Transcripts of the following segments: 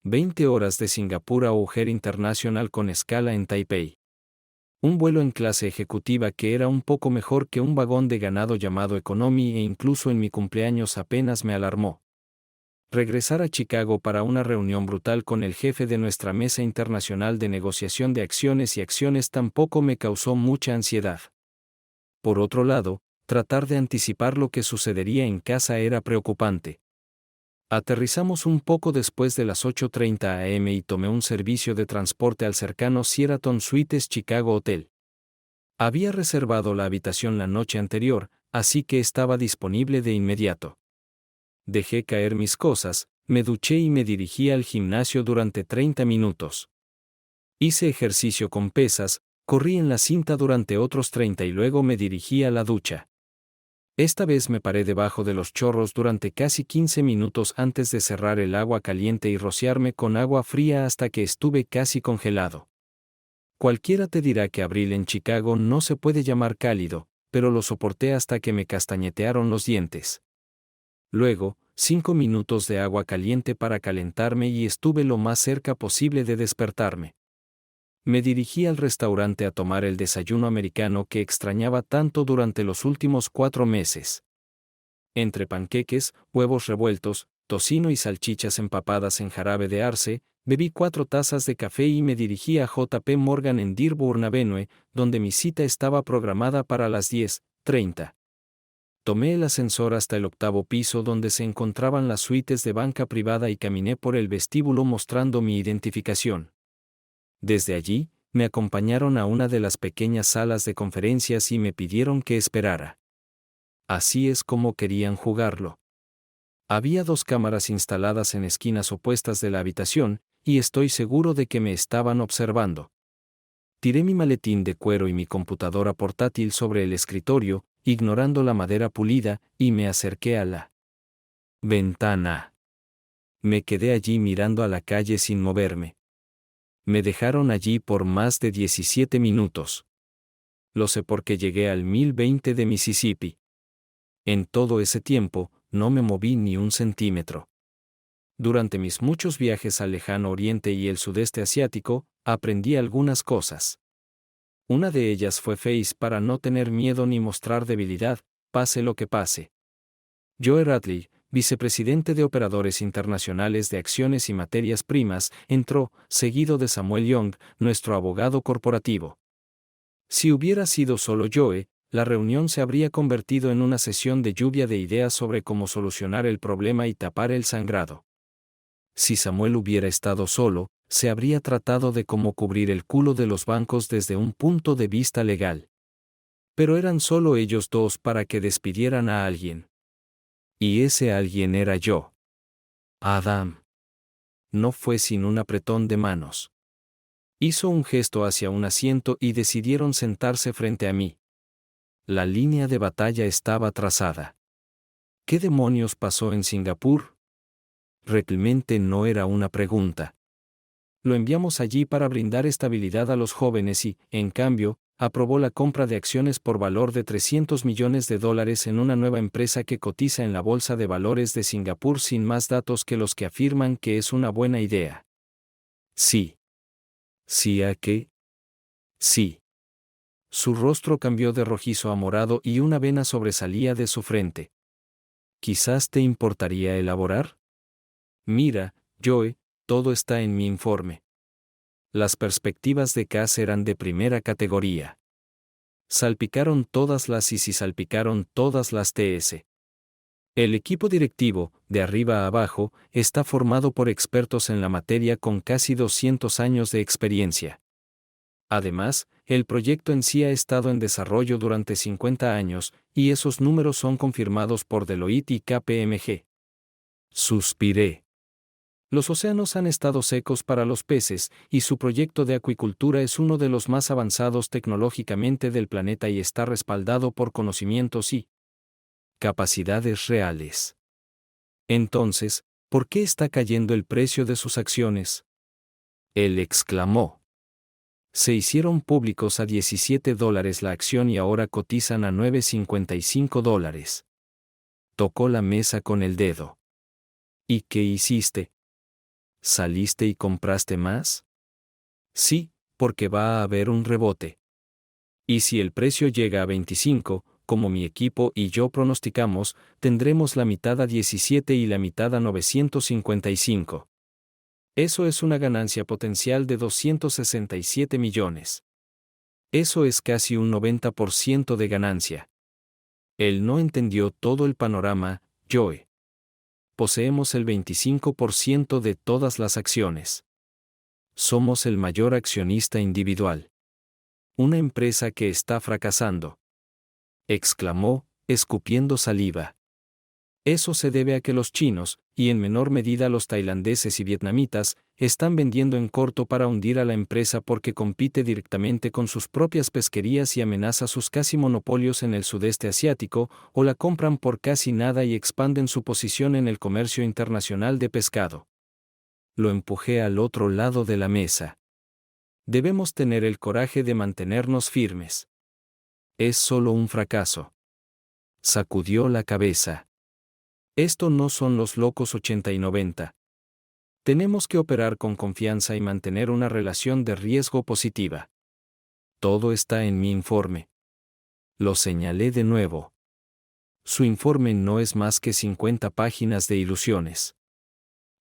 20 horas de Singapur a O'Hare International con escala en Taipei. Un vuelo en clase ejecutiva que era un poco mejor que un vagón de ganado llamado Economy e incluso en mi cumpleaños apenas me alarmó. Regresar a Chicago para una reunión brutal con el jefe de nuestra mesa internacional de negociación de acciones y acciones tampoco me causó mucha ansiedad. Por otro lado, tratar de anticipar lo que sucedería en casa era preocupante. Aterrizamos un poco después de las 8:30 am y tomé un servicio de transporte al cercano Sheraton Suites Chicago Hotel. Había reservado la habitación la noche anterior, así que estaba disponible de inmediato. Dejé caer mis cosas, me duché y me dirigí al gimnasio durante 30 minutos. Hice ejercicio con pesas, corrí en la cinta durante otros 30 y luego me dirigí a la ducha. Esta vez me paré debajo de los chorros durante casi 15 minutos antes de cerrar el agua caliente y rociarme con agua fría hasta que estuve casi congelado. Cualquiera te dirá que abril en Chicago no se puede llamar cálido, pero lo soporté hasta que me castañetearon los dientes. Luego, 5 minutos de agua caliente para calentarme y estuve lo más cerca posible de despertarme. Me dirigí al restaurante a tomar el desayuno americano que extrañaba tanto durante los últimos 4 meses. Entre panqueques, huevos revueltos, tocino y salchichas empapadas en jarabe de arce, bebí 4 tazas de café y me dirigí a JP Morgan en Dearborn Avenue, donde mi cita estaba programada para las 10:30. Tomé el ascensor hasta el 8º piso donde se encontraban las suites de banca privada y caminé por el vestíbulo mostrando mi identificación. Desde allí, me acompañaron a una de las pequeñas salas de conferencias y me pidieron que esperara. Así es como querían jugarlo. Había 2 cámaras instaladas en esquinas opuestas de la habitación, y estoy seguro de que me estaban observando. Tiré mi maletín de cuero y mi computadora portátil sobre el escritorio, ignorando la madera pulida, y me acerqué a la ventana. Me quedé allí mirando a la calle sin moverme. Me dejaron allí por más de 17 minutos. Lo sé porque llegué al 1020 de Mississippi. En todo ese tiempo, no me moví ni un centímetro. Durante mis muchos viajes al lejano oriente y el sudeste asiático, aprendí algunas cosas. Una de ellas fue face para no tener miedo ni mostrar debilidad, pase lo que pase. Joe Radley, vicepresidente de Operadores Internacionales de Acciones y Materias Primas, entró, seguido de Samuel Young, nuestro abogado corporativo. Si hubiera sido solo Joe, la reunión se habría convertido en una sesión de lluvia de ideas sobre cómo solucionar el problema y tapar el sangrado. Si Samuel hubiera estado solo, se habría tratado de cómo cubrir el culo de los bancos desde un punto de vista legal. Pero eran solo ellos dos para que despidieran a alguien. Y ese alguien era yo. Adam. No fue sin un apretón de manos. Hizo un gesto hacia un asiento y decidieron sentarse frente a mí. La línea de batalla estaba trazada. ¿Qué demonios pasó en Singapur? Realmente no era una pregunta. Lo enviamos allí para brindar estabilidad a los jóvenes y, en cambio, aprobó la compra de acciones por valor de $300 millones en una nueva empresa que cotiza en la Bolsa de Valores de Singapur sin más datos que los que afirman que es una buena idea. Sí. ¿Sí a qué? Sí. Su rostro cambió de rojizo a morado y una vena sobresalía de su frente. ¿Quizás te importaría elaborar? Mira, Joe, todo está en mi informe. Las perspectivas de Cass eran de primera categoría. Salpicaron todas las Is y salpicaron todas las TS. El equipo directivo, de arriba a abajo, está formado por expertos en la materia con casi 200 años de experiencia. Además, el proyecto en sí ha estado en desarrollo durante 50 años, y esos números son confirmados por Deloitte y KPMG. Suspiré. Los océanos han estado secos para los peces, y su proyecto de acuicultura es uno de los más avanzados tecnológicamente del planeta y está respaldado por conocimientos y capacidades reales. Entonces, ¿por qué está cayendo el precio de sus acciones? Él exclamó. Se hicieron públicos a $17 la acción y ahora cotizan a $9.55. Tocó la mesa con el dedo. ¿Y qué hiciste? ¿Saliste y compraste más? Sí, porque va a haber un rebote. Y si el precio llega a 25, como mi equipo y yo pronosticamos, tendremos la mitad a 17 y la mitad a 955. Eso es una ganancia potencial de 267 millones. Eso es casi un 90% de ganancia. Él no entendió todo el panorama, Joe. Poseemos el 25% de todas las acciones. Somos el mayor accionista individual. Una empresa que está fracasando. Exclamó, escupiendo saliva. Eso se debe a que los chinos, y en menor medida los tailandeses y vietnamitas, están vendiendo en corto para hundir a la empresa porque compite directamente con sus propias pesquerías y amenaza sus casi monopolios en el sudeste asiático, o la compran por casi nada y expanden su posición en el comercio internacional de pescado. Lo empujé al otro lado de la mesa. Debemos tener el coraje de mantenernos firmes. Es solo un fracaso. Sacudió la cabeza. Esto no son los locos 80 y 90. Tenemos que operar con confianza y mantener una relación de riesgo positiva. Todo está en mi informe. Lo señalé de nuevo. Su informe no es más que 50 páginas de ilusiones.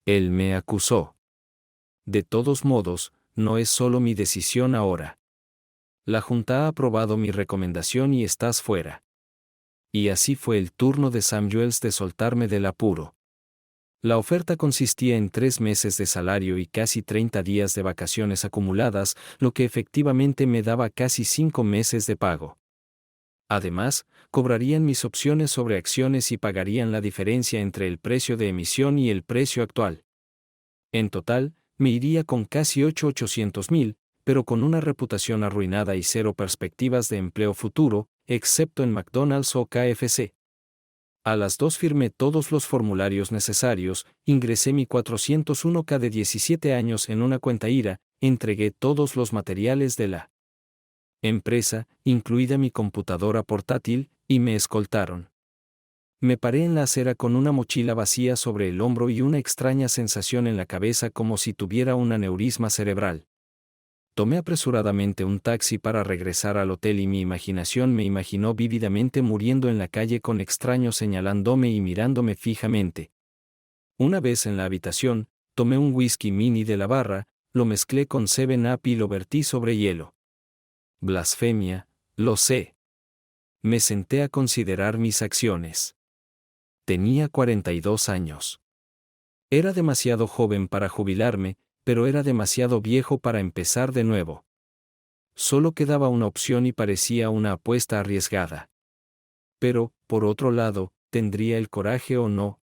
Él me acusó. De todos modos, no es solo mi decisión ahora. La Junta ha aprobado mi recomendación y estás fuera. Y así fue el turno de Samuels de soltarme del apuro. La oferta consistía en 3 meses de salario y casi 30 días de vacaciones acumuladas, lo que efectivamente me daba casi 5 meses de pago. Además, cobrarían mis opciones sobre acciones y pagarían la diferencia entre el precio de emisión y el precio actual. En total, me iría con casi 800,000, pero con una reputación arruinada y cero perspectivas de empleo futuro, excepto en McDonald's o KFC. A las 2 firmé todos los formularios necesarios, ingresé mi 401k de 17 años en una cuenta IRA, entregué todos los materiales de la empresa, incluida mi computadora portátil, y me escoltaron. Me paré en la acera con una mochila vacía sobre el hombro y una extraña sensación en la cabeza como si tuviera un aneurisma cerebral. Tomé apresuradamente un taxi para regresar al hotel y mi imaginación me imaginó vívidamente muriendo en la calle con extraños señalándome y mirándome fijamente. Una vez en la habitación, tomé un whisky mini de la barra, lo mezclé con 7-Up y lo vertí sobre hielo. Blasfemia, lo sé. Me senté a considerar mis acciones. Tenía 42 años. Era demasiado joven para jubilarme, pero era demasiado viejo para empezar de nuevo. Solo quedaba una opción y parecía una apuesta arriesgada. Pero, por otro lado, ¿tendría el coraje o no?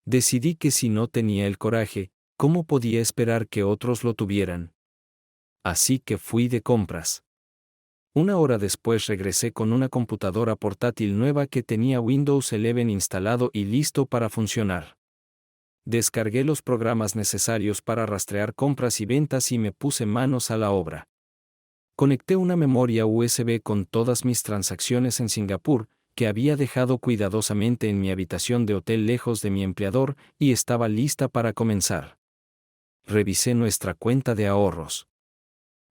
Decidí que si no tenía el coraje, ¿cómo podía esperar que otros lo tuvieran? Así que fui de compras. 1 hora después regresé con una computadora portátil nueva que tenía Windows 11 instalado y listo para funcionar. Descargué los programas necesarios para rastrear compras y ventas y me puse manos a la obra. Conecté una memoria USB con todas mis transacciones en Singapur, que había dejado cuidadosamente en mi habitación de hotel lejos de mi empleador, y estaba lista para comenzar. Revisé nuestra cuenta de ahorros.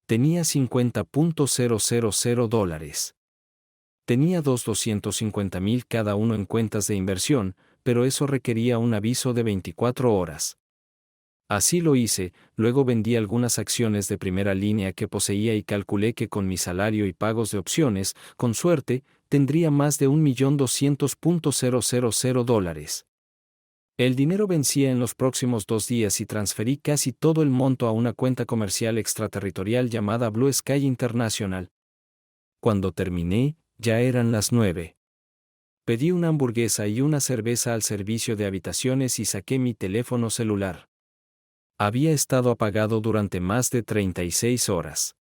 Tenía $50,000. Tenía 250,000 cada uno en cuentas de inversión, pero eso requería un aviso de 24 horas. Así lo hice, luego vendí algunas acciones de primera línea que poseía y calculé que con mi salario y pagos de opciones, con suerte, tendría más de $1,200,000. El dinero vencía en los próximos 2 días y transferí casi todo el monto a una cuenta comercial extraterritorial llamada Blue Sky International. Cuando terminé, ya eran las 9. Pedí una hamburguesa y una cerveza al servicio de habitaciones y saqué mi teléfono celular. Había estado apagado durante más de 36 horas.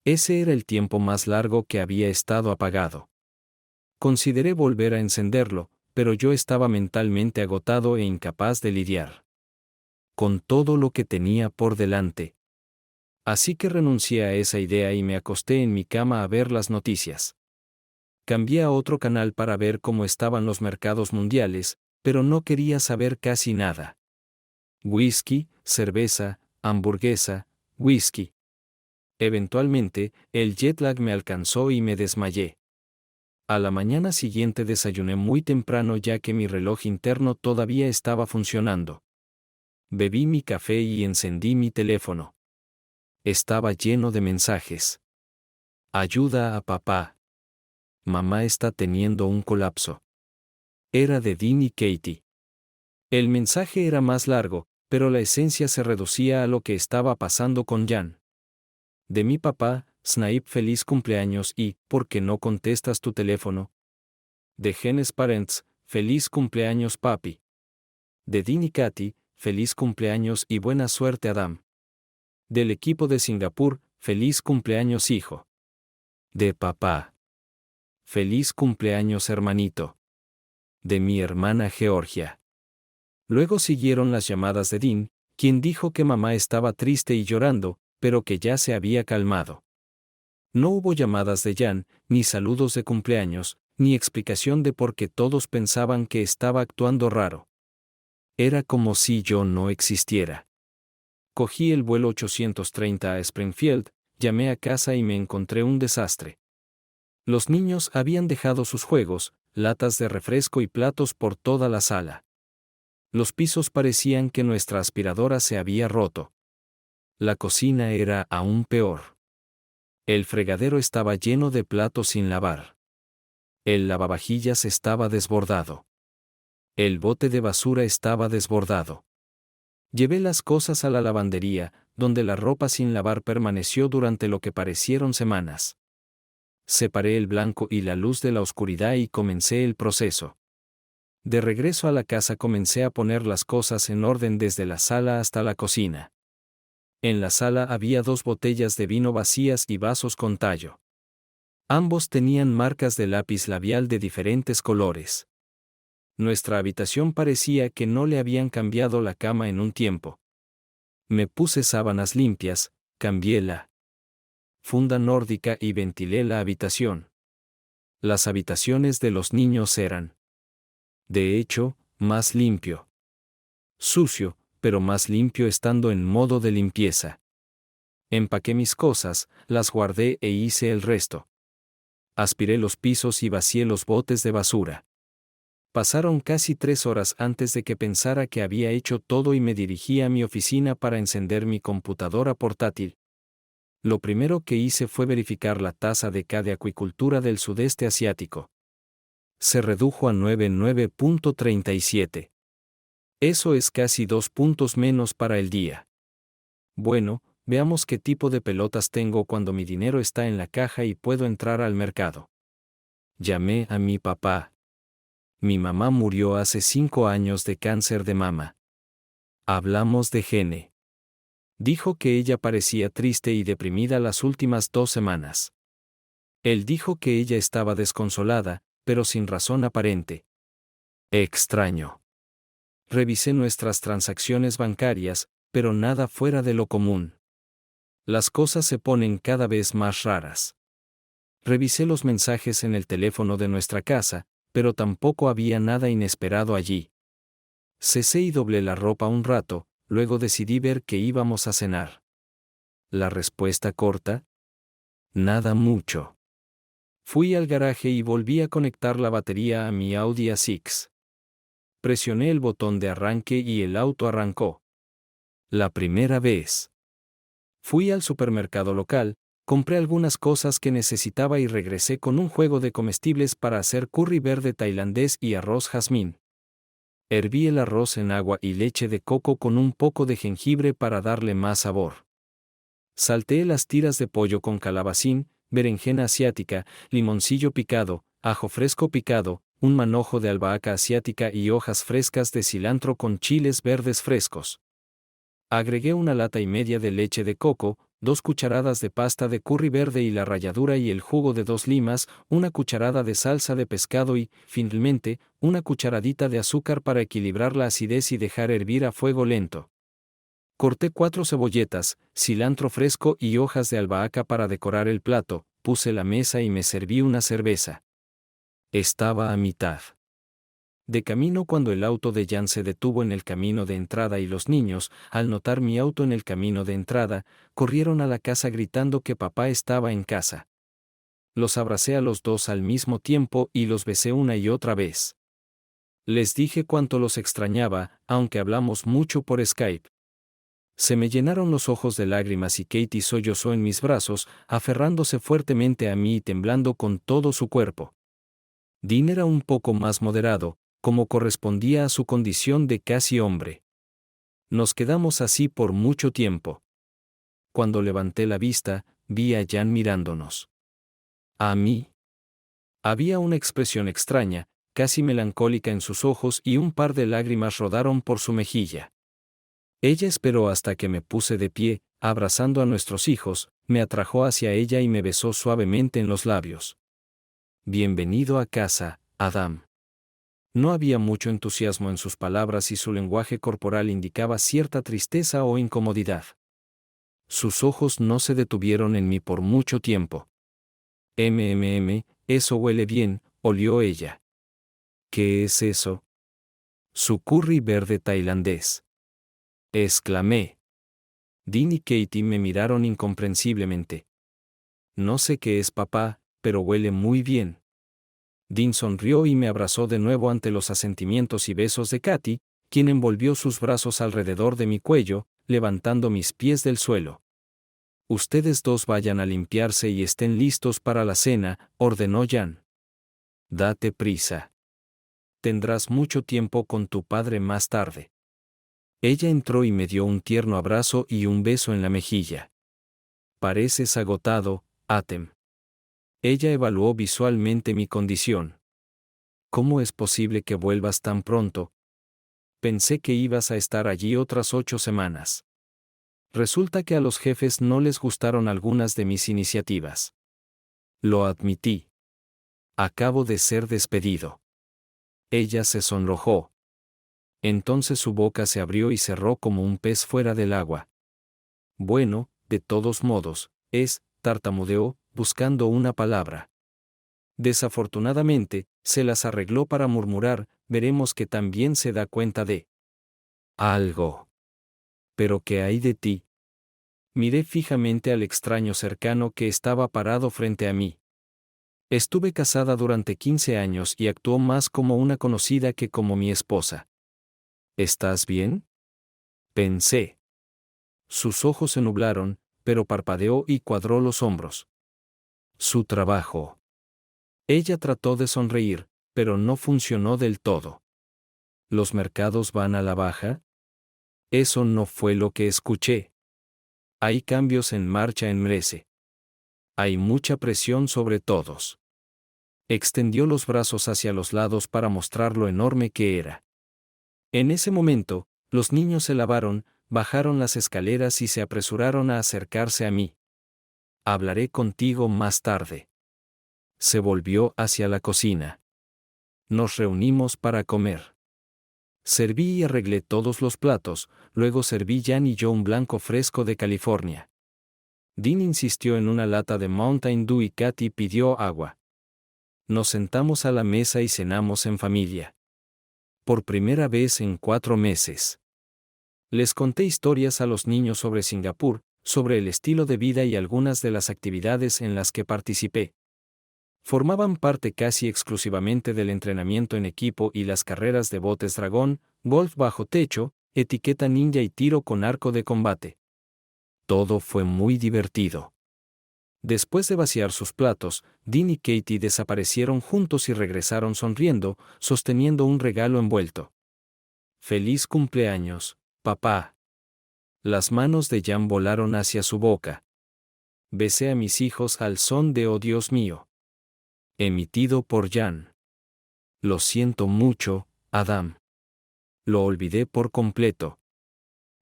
Ese era el tiempo más largo que había estado apagado. Consideré volver a encenderlo, pero yo estaba mentalmente agotado e incapaz de lidiar con todo lo que tenía por delante. Así que renuncié a esa idea y me acosté en mi cama a ver las noticias. Cambié a otro canal para ver cómo estaban los mercados mundiales, pero no quería saber casi nada. Whisky, cerveza, hamburguesa, whisky. Eventualmente, el jet lag me alcanzó y me desmayé. A la mañana siguiente desayuné muy temprano ya que mi reloj interno todavía estaba funcionando. Bebí mi café y encendí mi teléfono. Estaba lleno de mensajes. Ayuda a papá. Mamá está teniendo un colapso. Era de Dean y Katie. El mensaje era más largo, pero la esencia se reducía a lo que estaba pasando con Jan. De mi papá, Snape, feliz cumpleaños y, ¿por qué no contestas tu teléfono? De Genes Parents, feliz cumpleaños papi. De Dean y Katy, feliz cumpleaños y buena suerte Adam. Del equipo de Singapur, feliz cumpleaños hijo. De papá. Feliz cumpleaños hermanito. De mi hermana Georgia. Luego siguieron las llamadas de Dean, quien dijo que mamá estaba triste y llorando, pero que ya se había calmado. No hubo llamadas de Jan, ni saludos de cumpleaños, ni explicación de por qué todos pensaban que estaba actuando raro. Era como si yo no existiera. Cogí el vuelo 830 a Springfield, llamé a casa y me encontré un desastre. Los niños habían dejado sus juegos, latas de refresco y platos por toda la sala. Los pisos parecían que nuestra aspiradora se había roto. La cocina era aún peor. El fregadero estaba lleno de platos sin lavar. El lavavajillas estaba desbordado. El bote de basura estaba desbordado. Llevé las cosas a la lavandería, donde la ropa sin lavar permaneció durante lo que parecieron semanas. Separé el blanco y la luz de la oscuridad y comencé el proceso. De regreso a la casa comencé a poner las cosas en orden desde la sala hasta la cocina. En la sala había 2 botellas de vino vacías y vasos con tallo. Ambos tenían marcas de lápiz labial de diferentes colores. Nuestra habitación parecía que no le habían cambiado la cama en un tiempo. Me puse sábanas limpias, cambié la funda nórdica y ventilé la habitación. Las habitaciones de los niños eran, de hecho, más limpio. Sucio, pero más limpio estando en modo de limpieza. Empaqué mis cosas, las guardé e hice el resto. Aspiré los pisos y vacié los botes de basura. Pasaron casi 3 horas antes de que pensara que había hecho todo y me dirigí a mi oficina para encender mi computadora portátil. Lo primero que hice fue verificar la tasa de K de acuicultura del sudeste asiático. Se redujo a 99.37. Eso es casi 2 puntos menos para el día. Bueno, veamos qué tipo de pelotas tengo cuando mi dinero está en la caja y puedo entrar al mercado. Llamé a mi papá. Mi mamá murió hace 5 años de cáncer de mama. Hablamos de Gene. Dijo que ella parecía triste y deprimida las últimas 2 semanas. Él dijo que ella estaba desconsolada, pero sin razón aparente. Extraño. Revisé nuestras transacciones bancarias, pero nada fuera de lo común. Las cosas se ponen cada vez más raras. Revisé los mensajes en el teléfono de nuestra casa, pero tampoco había nada inesperado allí. Cesé y doblé la ropa un rato, luego decidí ver qué íbamos a cenar. La respuesta corta: nada mucho. Fui al garaje y volví a conectar la batería a mi Audi A6. Presioné el botón de arranque y el auto arrancó. La primera vez. Fui al supermercado local, compré algunas cosas que necesitaba y regresé con un juego de comestibles para hacer curry verde tailandés y arroz jazmín. Herví el arroz en agua y leche de coco con un poco de jengibre para darle más sabor. Salteé las tiras de pollo con calabacín, berenjena asiática, limoncillo picado, ajo fresco picado, un manojo de albahaca asiática y hojas frescas de cilantro con chiles verdes frescos. Agregué 1,5 latas de leche de coco, 2 cucharadas de pasta de curry verde y la ralladura y el jugo de 2 limas, 1 cucharada de salsa de pescado y, finalmente, 1 cucharadita de azúcar para equilibrar la acidez y dejar hervir a fuego lento. Corté 4 cebolletas, cilantro fresco y hojas de albahaca para decorar el plato, puse la mesa y me serví una cerveza. Estaba a mitad. De camino cuando el auto de Jan se detuvo en el camino de entrada y los niños, al notar mi auto en el camino de entrada, corrieron a la casa gritando que papá estaba en casa. Los abracé a los dos al mismo tiempo y los besé una y otra vez. Les dije cuánto los extrañaba, aunque hablamos mucho por Skype. Se me llenaron los ojos de lágrimas y Katie sollozó en mis brazos, aferrándose fuertemente a mí y temblando con todo su cuerpo. Dean era un poco más moderado, como correspondía a su condición de casi hombre. Nos quedamos así por mucho tiempo. Cuando levanté la vista, vi a Jan mirándonos. ¿A mí? Había una expresión extraña, casi melancólica en sus ojos y un par de lágrimas rodaron por su mejilla. Ella esperó hasta que me puse de pie, abrazando a nuestros hijos, me atrajo hacia ella y me besó suavemente en los labios. Bienvenido a casa, Adam. No había mucho entusiasmo en sus palabras y su lenguaje corporal indicaba cierta tristeza o incomodidad. Sus ojos no se detuvieron en mí por mucho tiempo. Eso huele bien, olió ella. ¿Qué es eso? Su curry verde tailandés. Exclamé. Dean y Katie me miraron incomprensiblemente. No sé qué es papá, pero huele muy bien. Dean sonrió y me abrazó de nuevo ante los asentimientos y besos de Katy, quien envolvió sus brazos alrededor de mi cuello, levantando mis pies del suelo. Ustedes dos vayan a limpiarse y estén listos para la cena, ordenó Jan. Date prisa. Tendrás mucho tiempo con tu padre más tarde. Ella entró y me dio un tierno abrazo y un beso en la mejilla. Pareces agotado, Atem. Ella evaluó visualmente mi condición. ¿Cómo es posible que vuelvas tan pronto? Pensé que ibas a estar allí otras 8 semanas. Resulta que a los jefes no les gustaron algunas de mis iniciativas. Lo admití. Acabo de ser despedido. Ella se sonrojó. Entonces su boca se abrió y cerró como un pez fuera del agua. Bueno, de todos modos, tartamudeó, buscando una palabra. Desafortunadamente, se las arregló para murmurar, veremos que también se da cuenta de algo. ¿Pero qué hay de ti? Miré fijamente al extraño cercano que estaba parado frente a mí. Estuve casada durante 15 años y actuó más como una conocida que como mi esposa. ¿Estás bien? Pensé. Sus ojos se nublaron, pero parpadeó y cuadró los hombros. Su trabajo. Ella trató de sonreír, pero no funcionó del todo. ¿Los mercados van a la baja? Eso no fue lo que escuché. Hay cambios en marcha en Mrese. Hay mucha presión sobre todos. Extendió los brazos hacia los lados para mostrar lo enorme que era. En ese momento, los niños se lavaron, bajaron las escaleras y se apresuraron a acercarse a mí. Hablaré contigo más tarde. Se volvió hacia la cocina. Nos reunimos para comer. Serví y arreglé todos los platos, luego serví Jan y yo un blanco fresco de California. Dean insistió en una lata de Mountain Dew y Katy pidió agua. Nos sentamos a la mesa y cenamos en familia. Por primera vez en 4 meses. Les conté historias a los niños sobre Singapur, sobre el estilo de vida y algunas de las actividades en las que participé. Formaban parte casi exclusivamente del entrenamiento en equipo y las carreras de botes dragón, golf bajo techo, etiqueta ninja y tiro con arco de combate. Todo fue muy divertido. Después de vaciar sus platos, Dean y Katie desaparecieron juntos y regresaron sonriendo, sosteniendo un regalo envuelto. ¡Feliz cumpleaños, papá! Las manos de Jan volaron hacia su boca. Besé a mis hijos al son de "Oh Dios mío". Emitido por Jan. Lo siento mucho, Adam. Lo olvidé por completo.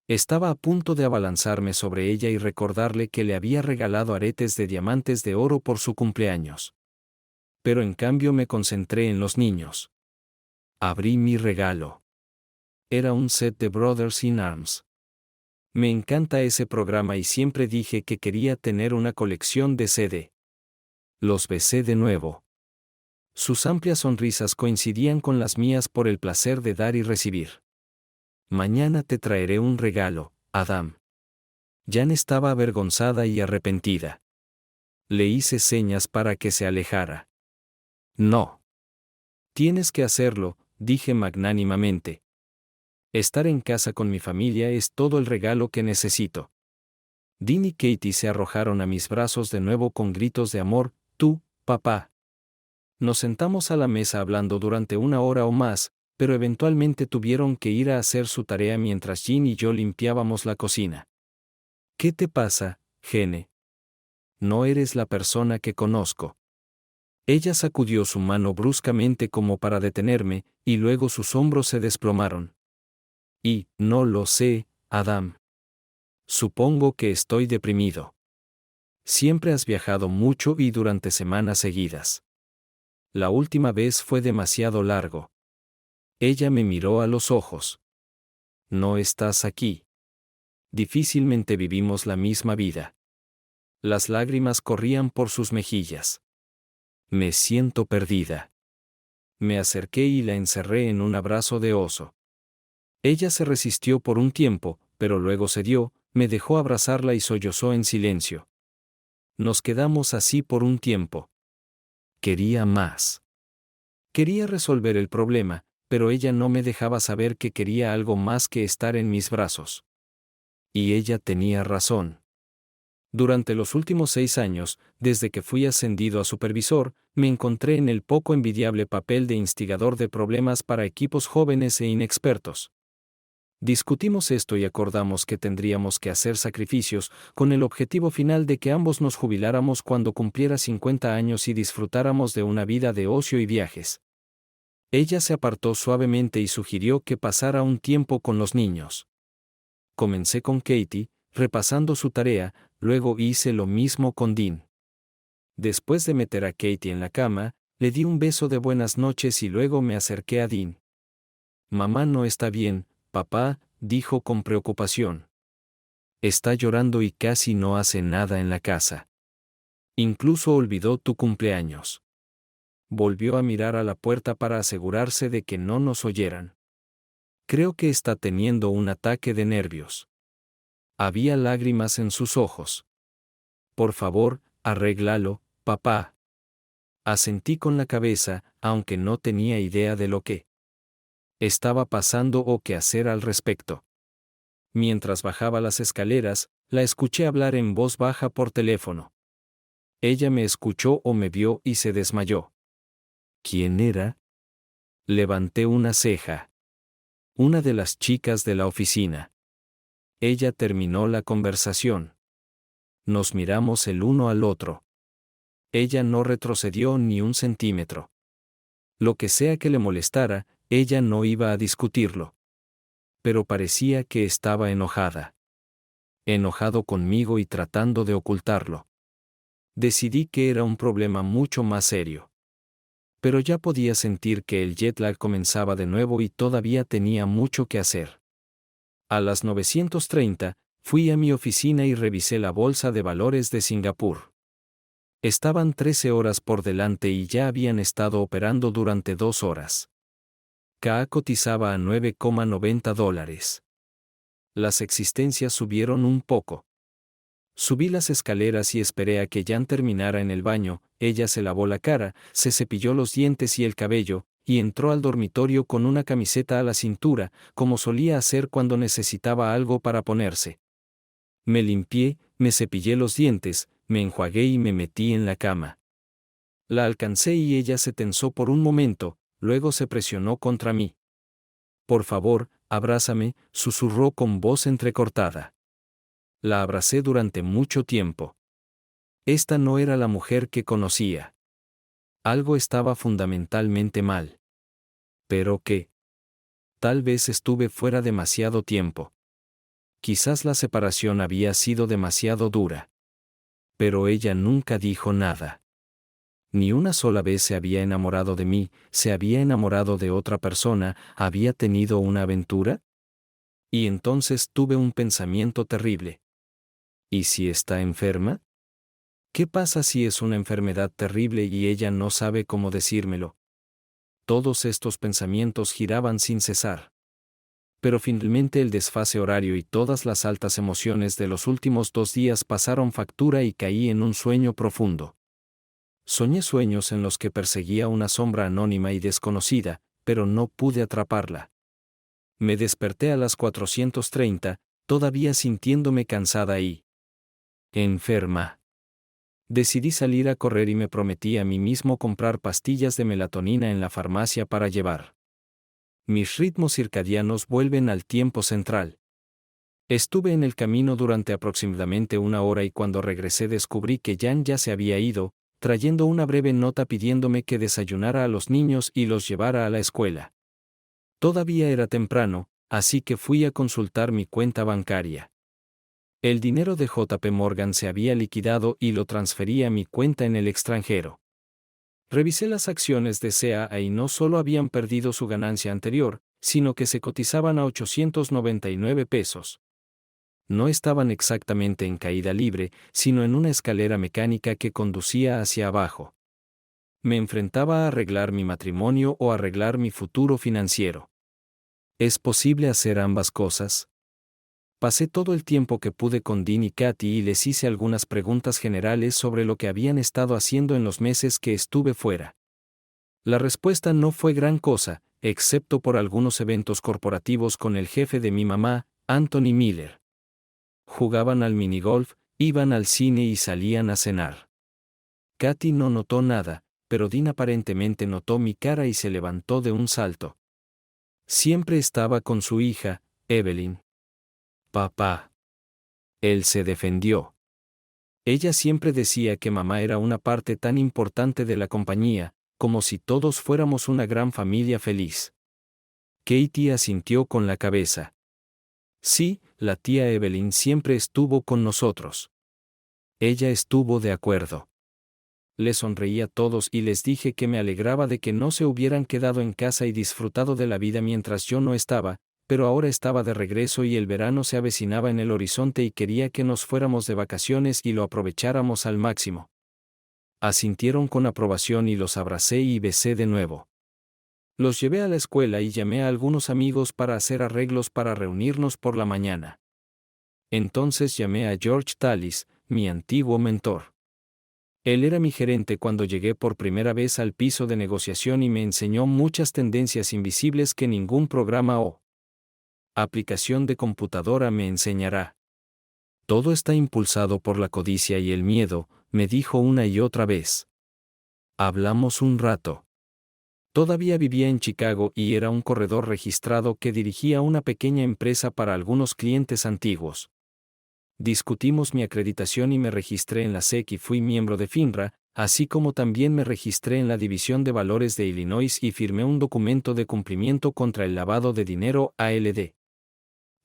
Estaba a punto de abalanzarme sobre ella y recordarle que le había regalado aretes de diamantes de oro por su cumpleaños. Pero en cambio me concentré en los niños. Abrí mi regalo. Era un set de Brothers in Arms. Me encanta ese programa y siempre dije que quería tener una colección de CD. Los besé de nuevo. Sus amplias sonrisas coincidían con las mías por el placer de dar y recibir. Mañana te traeré un regalo, Adam. Jan estaba avergonzada y arrepentida. Le hice señas para que se alejara. No. Tienes que hacerlo, dije magnánimamente. Estar en casa con mi familia es todo el regalo que necesito. Dean y Katie se arrojaron a mis brazos de nuevo con gritos de amor, tú, papá. Nos sentamos a la mesa hablando durante 1 hora o más, pero eventualmente tuvieron que ir a hacer su tarea mientras Jean y yo limpiábamos la cocina. ¿Qué te pasa, Gene? No eres la persona que conozco. Ella sacudió su mano bruscamente como para detenerme, y luego sus hombros se desplomaron. Y, no lo sé, Adam. Supongo que estoy deprimido. Siempre has viajado mucho y durante semanas seguidas. La última vez fue demasiado largo. Ella me miró a los ojos. No estás aquí. Difícilmente vivimos la misma vida. Las lágrimas corrían por sus mejillas. Me siento perdida. Me acerqué y la encerré en un abrazo de oso. Ella se resistió por un tiempo, pero luego cedió, me dejó abrazarla y sollozó en silencio. Nos quedamos así por un tiempo. Quería más. Quería resolver el problema, pero ella no me dejaba saber que quería algo más que estar en mis brazos. Y ella tenía razón. Durante los últimos 6 años, desde que fui ascendido a supervisor, me encontré en el poco envidiable papel de instigador de problemas para equipos jóvenes e inexpertos. Discutimos esto y acordamos que tendríamos que hacer sacrificios, con el objetivo final de que ambos nos jubiláramos cuando cumpliera 50 años y disfrutáramos de una vida de ocio y viajes. Ella se apartó suavemente y sugirió que pasara un tiempo con los niños. Comencé con Katie, repasando su tarea, luego hice lo mismo con Dean. Después de meter a Katie en la cama, le di un beso de buenas noches y luego me acerqué a Dean. Mamá no está bien, papá, dijo con preocupación. Está llorando y casi no hace nada en la casa. Incluso olvidó tu cumpleaños. Volvió a mirar a la puerta para asegurarse de que no nos oyeran. Creo que está teniendo un ataque de nervios. Había lágrimas en sus ojos. Por favor, arréglalo, papá. Asentí con la cabeza, aunque no tenía idea de lo que estaba pasando o qué hacer al respecto. Mientras bajaba las escaleras, la escuché hablar en voz baja por teléfono. Ella me escuchó o me vio y se desmayó. ¿Quién era? Levanté una ceja. Una de las chicas de la oficina. Ella terminó la conversación. Nos miramos el uno al otro. Ella no retrocedió ni un centímetro. Lo que sea que le molestara, ella no iba a discutirlo. Pero parecía que estaba enojada. Enojado conmigo y tratando de ocultarlo. Decidí que era un problema mucho más serio. Pero ya podía sentir que el jet lag comenzaba de nuevo y todavía tenía mucho que hacer. A las 9:30, fui a mi oficina y revisé la bolsa de valores de Singapur. Estaban 13 horas por delante y ya habían estado operando durante 2 horas. KA cotizaba a $9,90. Las existencias subieron un poco. Subí las escaleras y esperé a que Jan terminara en el baño. Ella se lavó la cara, se cepilló los dientes y el cabello, y entró al dormitorio con una camiseta a la cintura, como solía hacer cuando necesitaba algo para ponerse. Me limpié, me cepillé los dientes, me enjuagué y me metí en la cama. La alcancé y ella se tensó por un momento, luego se presionó contra mí. Por favor, abrázame, susurró con voz entrecortada. La abracé durante mucho tiempo. Esta no era la mujer que conocía. Algo estaba fundamentalmente mal. ¿Pero qué? Tal vez estuve fuera demasiado tiempo. Quizás la separación había sido demasiado dura. Pero ella nunca dijo nada. Ni una sola vez se había enamorado de mí, se había enamorado de otra persona, había tenido una aventura. Y entonces tuve un pensamiento terrible. ¿Y si está enferma? ¿Qué pasa si es una enfermedad terrible y ella no sabe cómo decírmelo? Todos estos pensamientos giraban sin cesar. Pero finalmente el desfase horario y todas las altas emociones de los últimos 2 días pasaron factura y caí en un sueño profundo. Soñé sueños en los que perseguía una sombra anónima y desconocida, pero no pude atraparla. Me desperté a las 4:30, todavía sintiéndome cansada y enferma. Decidí salir a correr y me prometí a mí mismo comprar pastillas de melatonina en la farmacia para llevar. Mis ritmos circadianos vuelven al tiempo central. Estuve en el camino durante aproximadamente 1 hora y cuando regresé descubrí que Jan ya se había ido, trayendo una breve nota pidiéndome que desayunara a los niños y los llevara a la escuela. Todavía era temprano, así que fui a consultar mi cuenta bancaria. El dinero de JP Morgan se había liquidado y lo transferí a mi cuenta en el extranjero. Revisé las acciones de CAA y no solo habían perdido su ganancia anterior, sino que se cotizaban a 899 pesos. No estaban exactamente en caída libre, sino en una escalera mecánica que conducía hacia abajo. Me enfrentaba a arreglar mi matrimonio o arreglar mi futuro financiero. ¿Es posible hacer ambas cosas? Pasé todo el tiempo que pude con Dean y Katy y les hice algunas preguntas generales sobre lo que habían estado haciendo en los meses que estuve fuera. La respuesta no fue gran cosa, excepto por algunos eventos corporativos con el jefe de mi mamá, Anthony Miller. Jugaban al minigolf, iban al cine y salían a cenar. Katy no notó nada, pero Dean aparentemente notó mi cara y se levantó de un salto. Siempre estaba con su hija, Evelyn. Papá. Él se defendió. Ella siempre decía que mamá era una parte tan importante de la compañía, como si todos fuéramos una gran familia feliz. Katie asintió con la cabeza. Sí, la tía Evelyn siempre estuvo con nosotros. Ella estuvo de acuerdo. Les sonreí a todos y les dije que me alegraba de que no se hubieran quedado en casa y disfrutado de la vida mientras yo no estaba, pero ahora estaba de regreso y el verano se avecinaba en el horizonte y quería que nos fuéramos de vacaciones y lo aprovecháramos al máximo. Asintieron con aprobación y los abracé y besé de nuevo. Los llevé a la escuela y llamé a algunos amigos para hacer arreglos para reunirnos por la mañana. Entonces llamé a George Tallis, mi antiguo mentor. Él era mi gerente cuando llegué por primera vez al piso de negociación y me enseñó muchas tendencias invisibles que ningún programa o aplicación de computadora me enseñará. Todo está impulsado por la codicia y el miedo, me dijo una y otra vez. Hablamos un rato. Todavía vivía en Chicago y era un corredor registrado que dirigía una pequeña empresa para algunos clientes antiguos. Discutimos mi acreditación y me registré en la SEC y fui miembro de FINRA, así como también me registré en la División de Valores de Illinois y firmé un documento de cumplimiento contra el lavado de dinero ALD.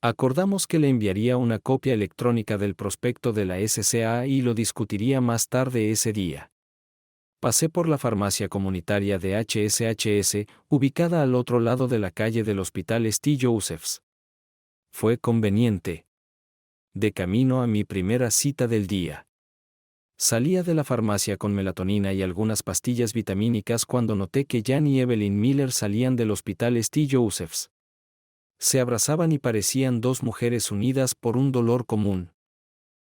Acordamos que le enviaría una copia electrónica del prospecto de la SCA y lo discutiría más tarde ese día. Pasé por la farmacia comunitaria de HSHS, ubicada al otro lado de la calle del Hospital St. Joseph's. Fue conveniente. De camino a mi primera cita del día. Salía de la farmacia con melatonina y algunas pastillas vitamínicas cuando noté que Jan y Evelyn Miller salían del Hospital St. Joseph's. Se abrazaban y parecían dos mujeres unidas por un dolor común.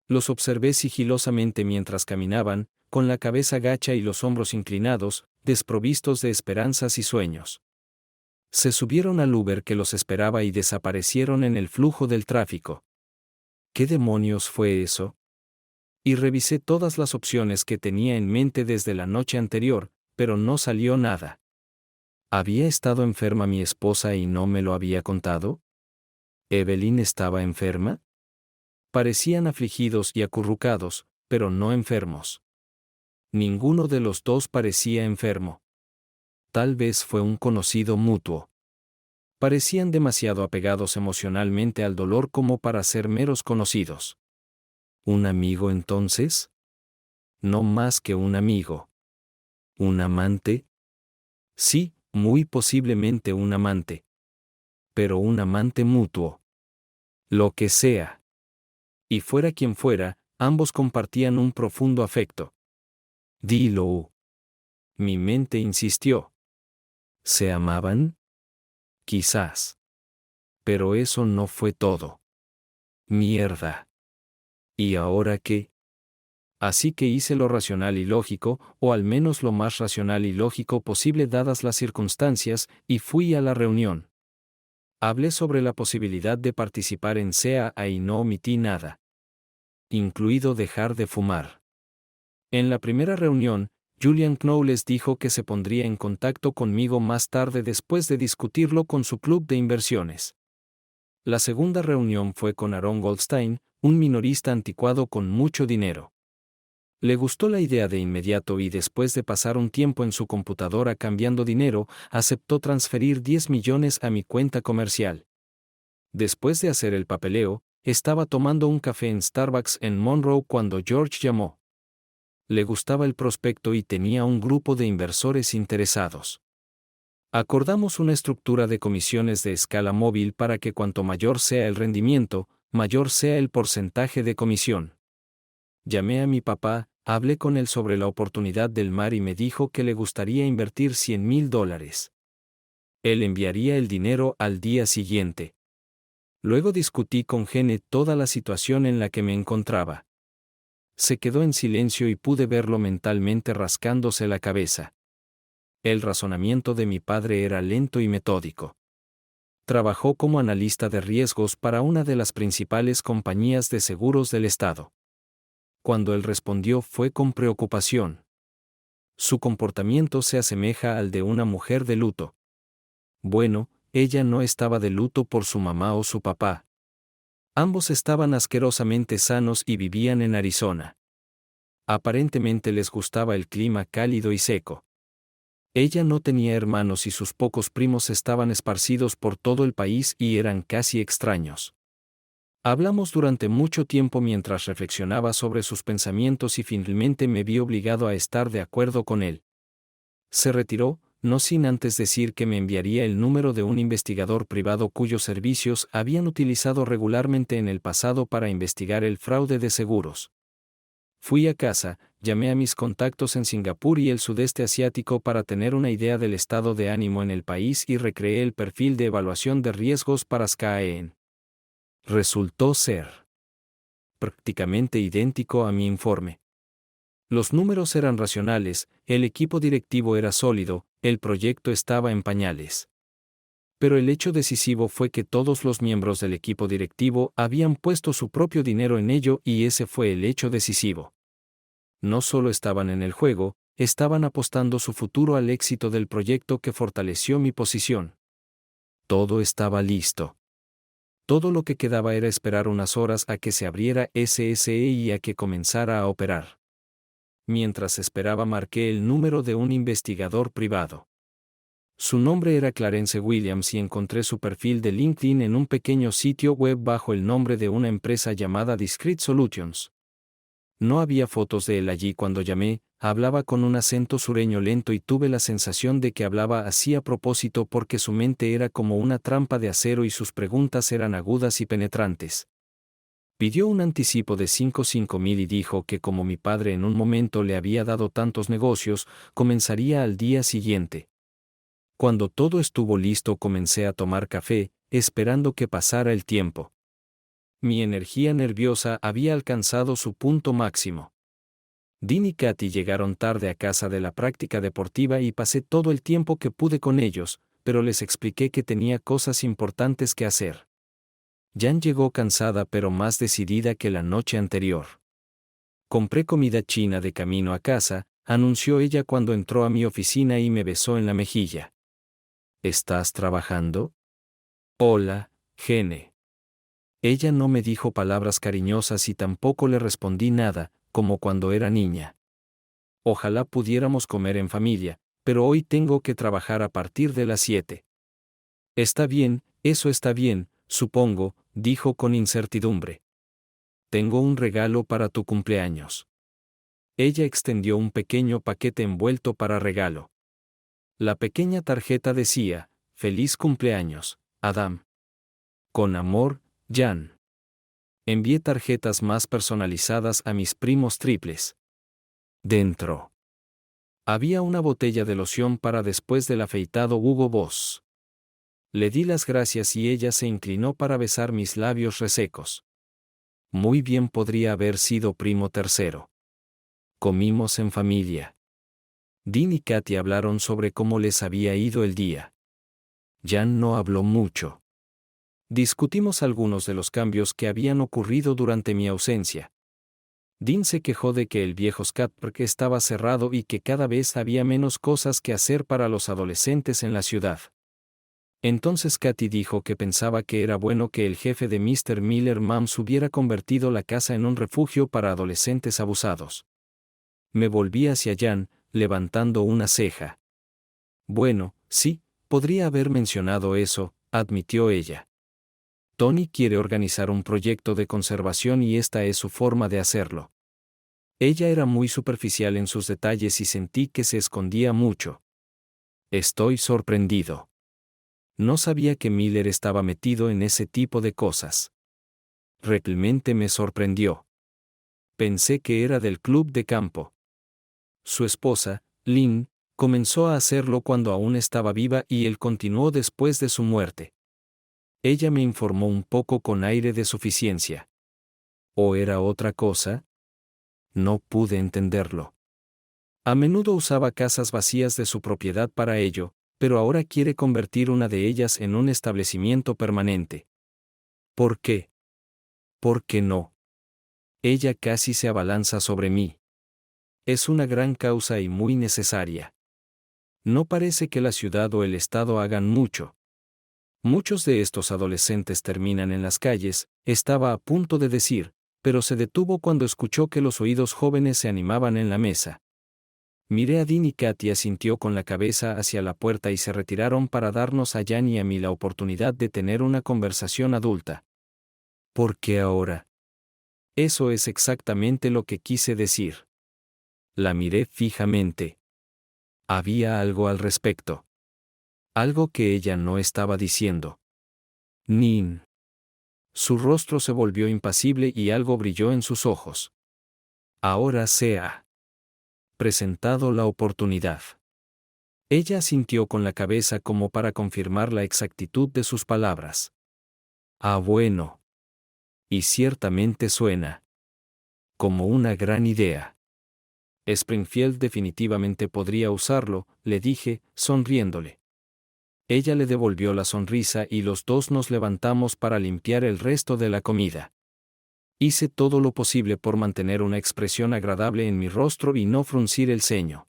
Los observé sigilosamente mientras caminaban, con la cabeza gacha y los hombros inclinados, desprovistos de esperanzas y sueños. Se subieron al Uber que los esperaba y desaparecieron en el flujo del tráfico. ¿Qué demonios fue eso? Y revisé todas las opciones que tenía en mente desde la noche anterior, pero no salió nada. ¿Había estado enferma mi esposa y no me lo había contado? ¿Evelyn estaba enferma? Parecían afligidos y acurrucados, pero no enfermos. Ninguno de los dos parecía enfermo. Tal vez fue un conocido mutuo. Parecían demasiado apegados emocionalmente al dolor como para ser meros conocidos. ¿Un amigo entonces? No más que un amigo. ¿Un amante? Sí, muy posiblemente un amante. Pero un amante mutuo. Lo que sea. Y fuera quien fuera, ambos compartían un profundo afecto. Dilo. Mi mente insistió. ¿Se amaban? Quizás. Pero eso no fue todo. Mierda. ¿Y ahora qué? Así que hice lo racional y lógico, o al menos lo más racional y lógico posible dadas las circunstancias, y fui a la reunión. Hablé sobre la posibilidad de participar en CAA y no omití nada, incluido dejar de fumar. En la primera reunión, Julian Knowles dijo que se pondría en contacto conmigo más tarde después de discutirlo con su club de inversiones. La segunda reunión fue con Aaron Goldstein, un minorista anticuado con mucho dinero. Le gustó la idea de inmediato y después de pasar un tiempo en su computadora cambiando dinero, aceptó transferir 10 millones a mi cuenta comercial. Después de hacer el papeleo, estaba tomando un café en Starbucks en Monroe cuando George llamó. Le gustaba el prospecto y tenía un grupo de inversores interesados. Acordamos una estructura de comisiones de escala móvil para que cuanto mayor sea el rendimiento, mayor sea el porcentaje de comisión. Llamé a mi papá, hablé con él sobre la oportunidad del mar y me dijo que le gustaría invertir $100,000. Él enviaría el dinero al día siguiente. Luego discutí con Gene toda la situación en la que me encontraba. Se quedó en silencio y pude verlo mentalmente rascándose la cabeza. El razonamiento de mi padre era lento y metódico. Trabajó como analista de riesgos para una de las principales compañías de seguros del estado. Cuando él respondió fue con preocupación. Su comportamiento se asemeja al de una mujer de luto. Bueno, ella no estaba de luto por su mamá o su papá. Ambos estaban asquerosamente sanos y vivían en Arizona. Aparentemente les gustaba el clima cálido y seco. Ella no tenía hermanos y sus pocos primos estaban esparcidos por todo el país y eran casi extraños. Hablamos durante mucho tiempo mientras reflexionaba sobre sus pensamientos y finalmente me vi obligado a estar de acuerdo con él. Se retiró, no sin antes decir que me enviaría el número de un investigador privado cuyos servicios habían utilizado regularmente en el pasado para investigar el fraude de seguros. Fui a casa, llamé a mis contactos en Singapur y el sudeste asiático para tener una idea del estado de ánimo en el país y recreé el perfil de evaluación de riesgos para SKAEN. Resultó ser prácticamente idéntico a mi informe. Los números eran racionales, el equipo directivo era sólido, el proyecto estaba en pañales. Pero el hecho decisivo fue que todos los miembros del equipo directivo habían puesto su propio dinero en ello y ese fue el hecho decisivo. No solo estaban en el juego, estaban apostando su futuro al éxito del proyecto que fortaleció mi posición. Todo estaba listo. Todo lo que quedaba era esperar unas horas a que se abriera SSE y a que comenzara a operar. Mientras esperaba marqué el número de un investigador privado. Su nombre era Clarence Williams y encontré su perfil de LinkedIn en un pequeño sitio web bajo el nombre de una empresa llamada Discrete Solutions. No había fotos de él allí cuando llamé, hablaba con un acento sureño lento y tuve la sensación de que hablaba así a propósito porque su mente era como una trampa de acero y sus preguntas eran agudas y penetrantes. Pidió un anticipo de 5,000 y dijo que como mi padre en un momento le había dado tantos negocios, comenzaría al día siguiente. Cuando todo estuvo listo comencé a tomar café, esperando que pasara el tiempo. Mi energía nerviosa había alcanzado su punto máximo. Dean y Katy llegaron tarde a casa de la práctica deportiva y pasé todo el tiempo que pude con ellos, pero les expliqué que tenía cosas importantes que hacer. Jan llegó cansada pero más decidida que la noche anterior. Compré comida china de camino a casa, anunció ella cuando entró a mi oficina y me besó en la mejilla. ¿Estás trabajando? Hola, Gene. Ella no me dijo palabras cariñosas y tampoco le respondí nada, como cuando era niña. Ojalá pudiéramos comer en familia, pero hoy tengo que trabajar a partir de las 7. Está bien, eso está bien, supongo, dijo con incertidumbre. Tengo un regalo para tu cumpleaños. Ella extendió un pequeño paquete envuelto para regalo. La pequeña tarjeta decía, «Feliz cumpleaños, Adam. Con amor, Jan». Envié tarjetas más personalizadas a mis primos triples. Dentro había una botella de loción para después del afeitado Hugo Boss. Le di las gracias y ella se inclinó para besar mis labios resecos. Muy bien podría haber sido primo tercero. Comimos en familia. Dean y Katy hablaron sobre cómo les había ido el día. Jan no habló mucho. Discutimos algunos de los cambios que habían ocurrido durante mi ausencia. Dean se quejó de que el viejo skatepark estaba cerrado y que cada vez había menos cosas que hacer para los adolescentes en la ciudad. Entonces Katy dijo que pensaba que era bueno que el jefe de Mr. Miller Mams hubiera convertido la casa en un refugio para adolescentes abusados. Me volví hacia Jan, levantando una ceja. Bueno, sí, podría haber mencionado eso, admitió ella. Tony quiere organizar un proyecto de conservación y esta es su forma de hacerlo. Ella era muy superficial en sus detalles y sentí que se escondía mucho. Estoy sorprendido. No sabía que Miller estaba metido en ese tipo de cosas. Realmente me sorprendió. Pensé que era del club de campo. Su esposa, Lynn, comenzó a hacerlo cuando aún estaba viva y él continuó después de su muerte. Ella me informó un poco con aire de suficiencia. ¿O era otra cosa? No pude entenderlo. A menudo usaba casas vacías de su propiedad para ello, pero ahora quiere convertir una de ellas en un establecimiento permanente. ¿Por qué? ¿Por qué no? Ella casi se abalanza sobre mí. Es una gran causa y muy necesaria. No parece que la ciudad o el estado hagan mucho. Muchos de estos adolescentes terminan en las calles, estaba a punto de decir, pero se detuvo cuando escuchó que los oídos jóvenes se animaban en la mesa. Miré a Dean y Katy asintió con la cabeza hacia la puerta y se retiraron para darnos a Jan y a mí la oportunidad de tener una conversación adulta. ¿Por qué ahora? Eso es exactamente lo que quise decir. La miré fijamente. Había algo al respecto. Algo que ella no estaba diciendo. Nin. Su rostro se volvió impasible y algo brilló en sus ojos. Ahora se ha presentado la oportunidad. Ella asintió con la cabeza como para confirmar la exactitud de sus palabras. Ah, bueno. Y ciertamente suena como una gran idea. Springfield definitivamente podría usarlo, le dije, sonriéndole. Ella le devolvió la sonrisa y los dos nos levantamos para limpiar el resto de la comida. Hice todo lo posible por mantener una expresión agradable en mi rostro y no fruncir el ceño.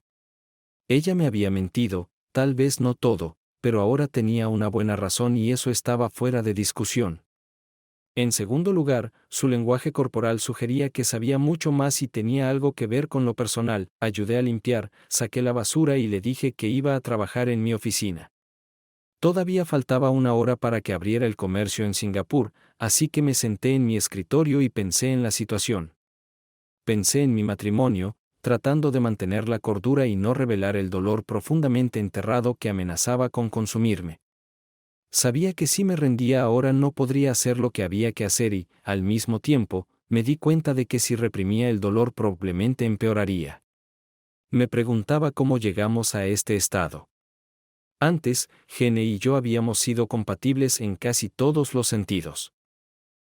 Ella me había mentido, tal vez no todo, pero ahora tenía una buena razón y eso estaba fuera de discusión. En segundo lugar, su lenguaje corporal sugería que sabía mucho más y tenía algo que ver con lo personal. Ayudé a limpiar, saqué la basura y le dije que iba a trabajar en mi oficina. Todavía faltaba una hora para que abriera el comercio en Singapur, así que me senté en mi escritorio y pensé en la situación. Pensé en mi matrimonio, tratando de mantener la cordura y no revelar el dolor profundamente enterrado que amenazaba con consumirme. Sabía que si me rendía ahora no podría hacer lo que había que hacer y, al mismo tiempo, me di cuenta de que si reprimía el dolor probablemente empeoraría. Me preguntaba cómo llegamos a este estado. Antes, Gene y yo habíamos sido compatibles en casi todos los sentidos.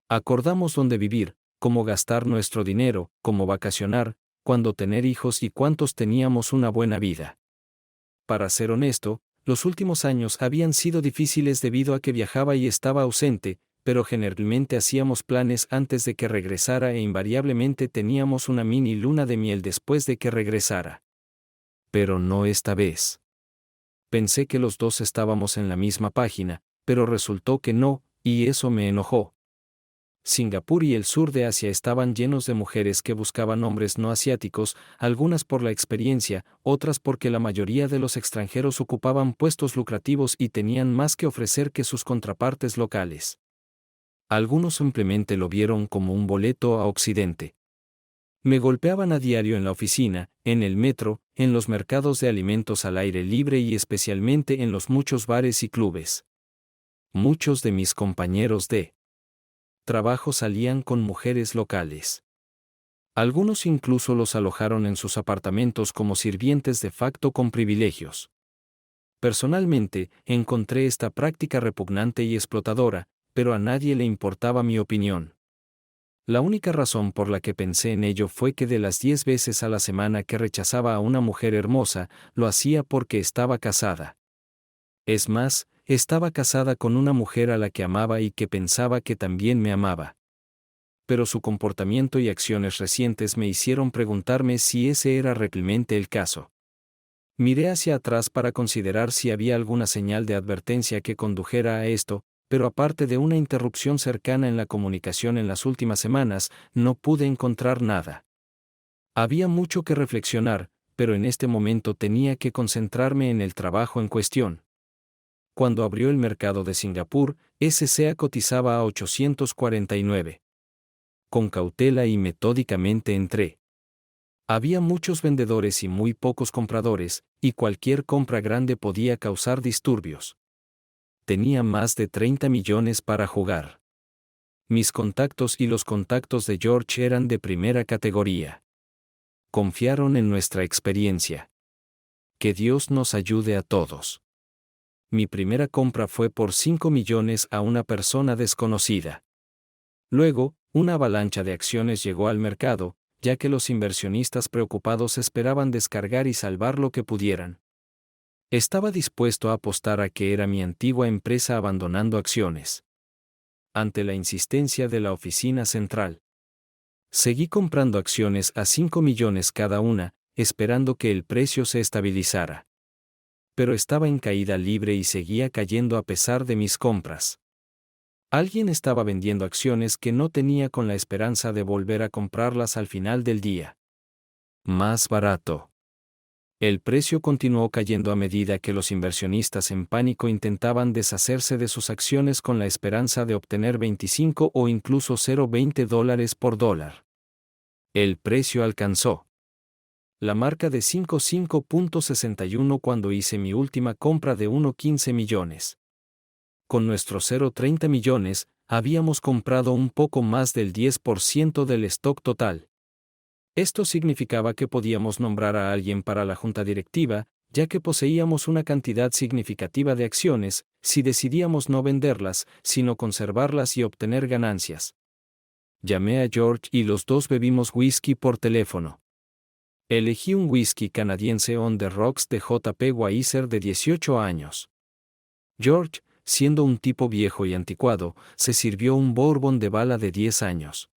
Acordamos dónde vivir, cómo gastar nuestro dinero, cómo vacacionar, cuándo tener hijos y cuántos teníamos una buena vida. Para ser honesto, los últimos años habían sido difíciles debido a que viajaba y estaba ausente, pero generalmente hacíamos planes antes de que regresara e invariablemente teníamos una mini luna de miel después de que regresara. Pero no esta vez. Pensé que los dos estábamos en la misma página, pero resultó que no, y eso me enojó. Singapur y el sur de Asia estaban llenos de mujeres que buscaban hombres no asiáticos, algunas por la experiencia, otras porque la mayoría de los extranjeros ocupaban puestos lucrativos y tenían más que ofrecer que sus contrapartes locales. Algunos simplemente lo vieron como un boleto a Occidente. Me golpeaban a diario en la oficina, en el metro, en los mercados de alimentos al aire libre y especialmente en los muchos bares y clubes. Muchos de mis compañeros de trabajos salían con mujeres locales. Algunos incluso los alojaron en sus apartamentos como sirvientes de facto con privilegios. Personalmente, encontré esta práctica repugnante y explotadora, pero a nadie le importaba mi opinión. La única razón por la que pensé en ello fue que de las 10 veces a la semana que rechazaba a una mujer hermosa, lo hacía porque estaba casada. Es más, estaba casada con una mujer a la que amaba y que pensaba que también me amaba. Pero su comportamiento y acciones recientes me hicieron preguntarme si ese era realmente el caso. Miré hacia atrás para considerar si había alguna señal de advertencia que condujera a esto, pero aparte de una interrupción cercana en la comunicación en las últimas semanas, no pude encontrar nada. Había mucho que reflexionar, pero en este momento tenía que concentrarme en el trabajo en cuestión. Cuando abrió el mercado de Singapur, SCA cotizaba a 849. Con cautela y metódicamente entré. Había muchos vendedores y muy pocos compradores, y cualquier compra grande podía causar disturbios. Tenía más de 30 millones para jugar. Mis contactos y los contactos de George eran de primera categoría. Confiaron en nuestra experiencia. Que Dios nos ayude a todos. Mi primera compra fue por 5 millones a una persona desconocida. Luego, una avalancha de acciones llegó al mercado, ya que los inversionistas preocupados esperaban descargar y salvar lo que pudieran. Estaba dispuesto a apostar a que era mi antigua empresa abandonando acciones. Ante la insistencia de la oficina central, seguí comprando acciones a 5 millones cada una, esperando que el precio se estabilizara. Pero estaba en caída libre y seguía cayendo a pesar de mis compras. Alguien estaba vendiendo acciones que no tenía con la esperanza de volver a comprarlas al final del día. Más barato. El precio continuó cayendo a medida que los inversionistas en pánico intentaban deshacerse de sus acciones con la esperanza de obtener 25 o incluso $0.20 por dólar. El precio alcanzó la marca de 5.61 cuando hice mi última compra de 1.15 millones. Con nuestros 0.30 millones, habíamos comprado un poco más del 10% del stock total. Esto significaba que podíamos nombrar a alguien para la junta directiva, ya que poseíamos una cantidad significativa de acciones, si decidíamos no venderlas, sino conservarlas y obtener ganancias. Llamé a George y los dos bebimos whisky por teléfono. Elegí un whisky canadiense On the Rocks de J.P. Weiser de 18 años. George, siendo un tipo viejo y anticuado, se sirvió un bourbon de bala de 10 años.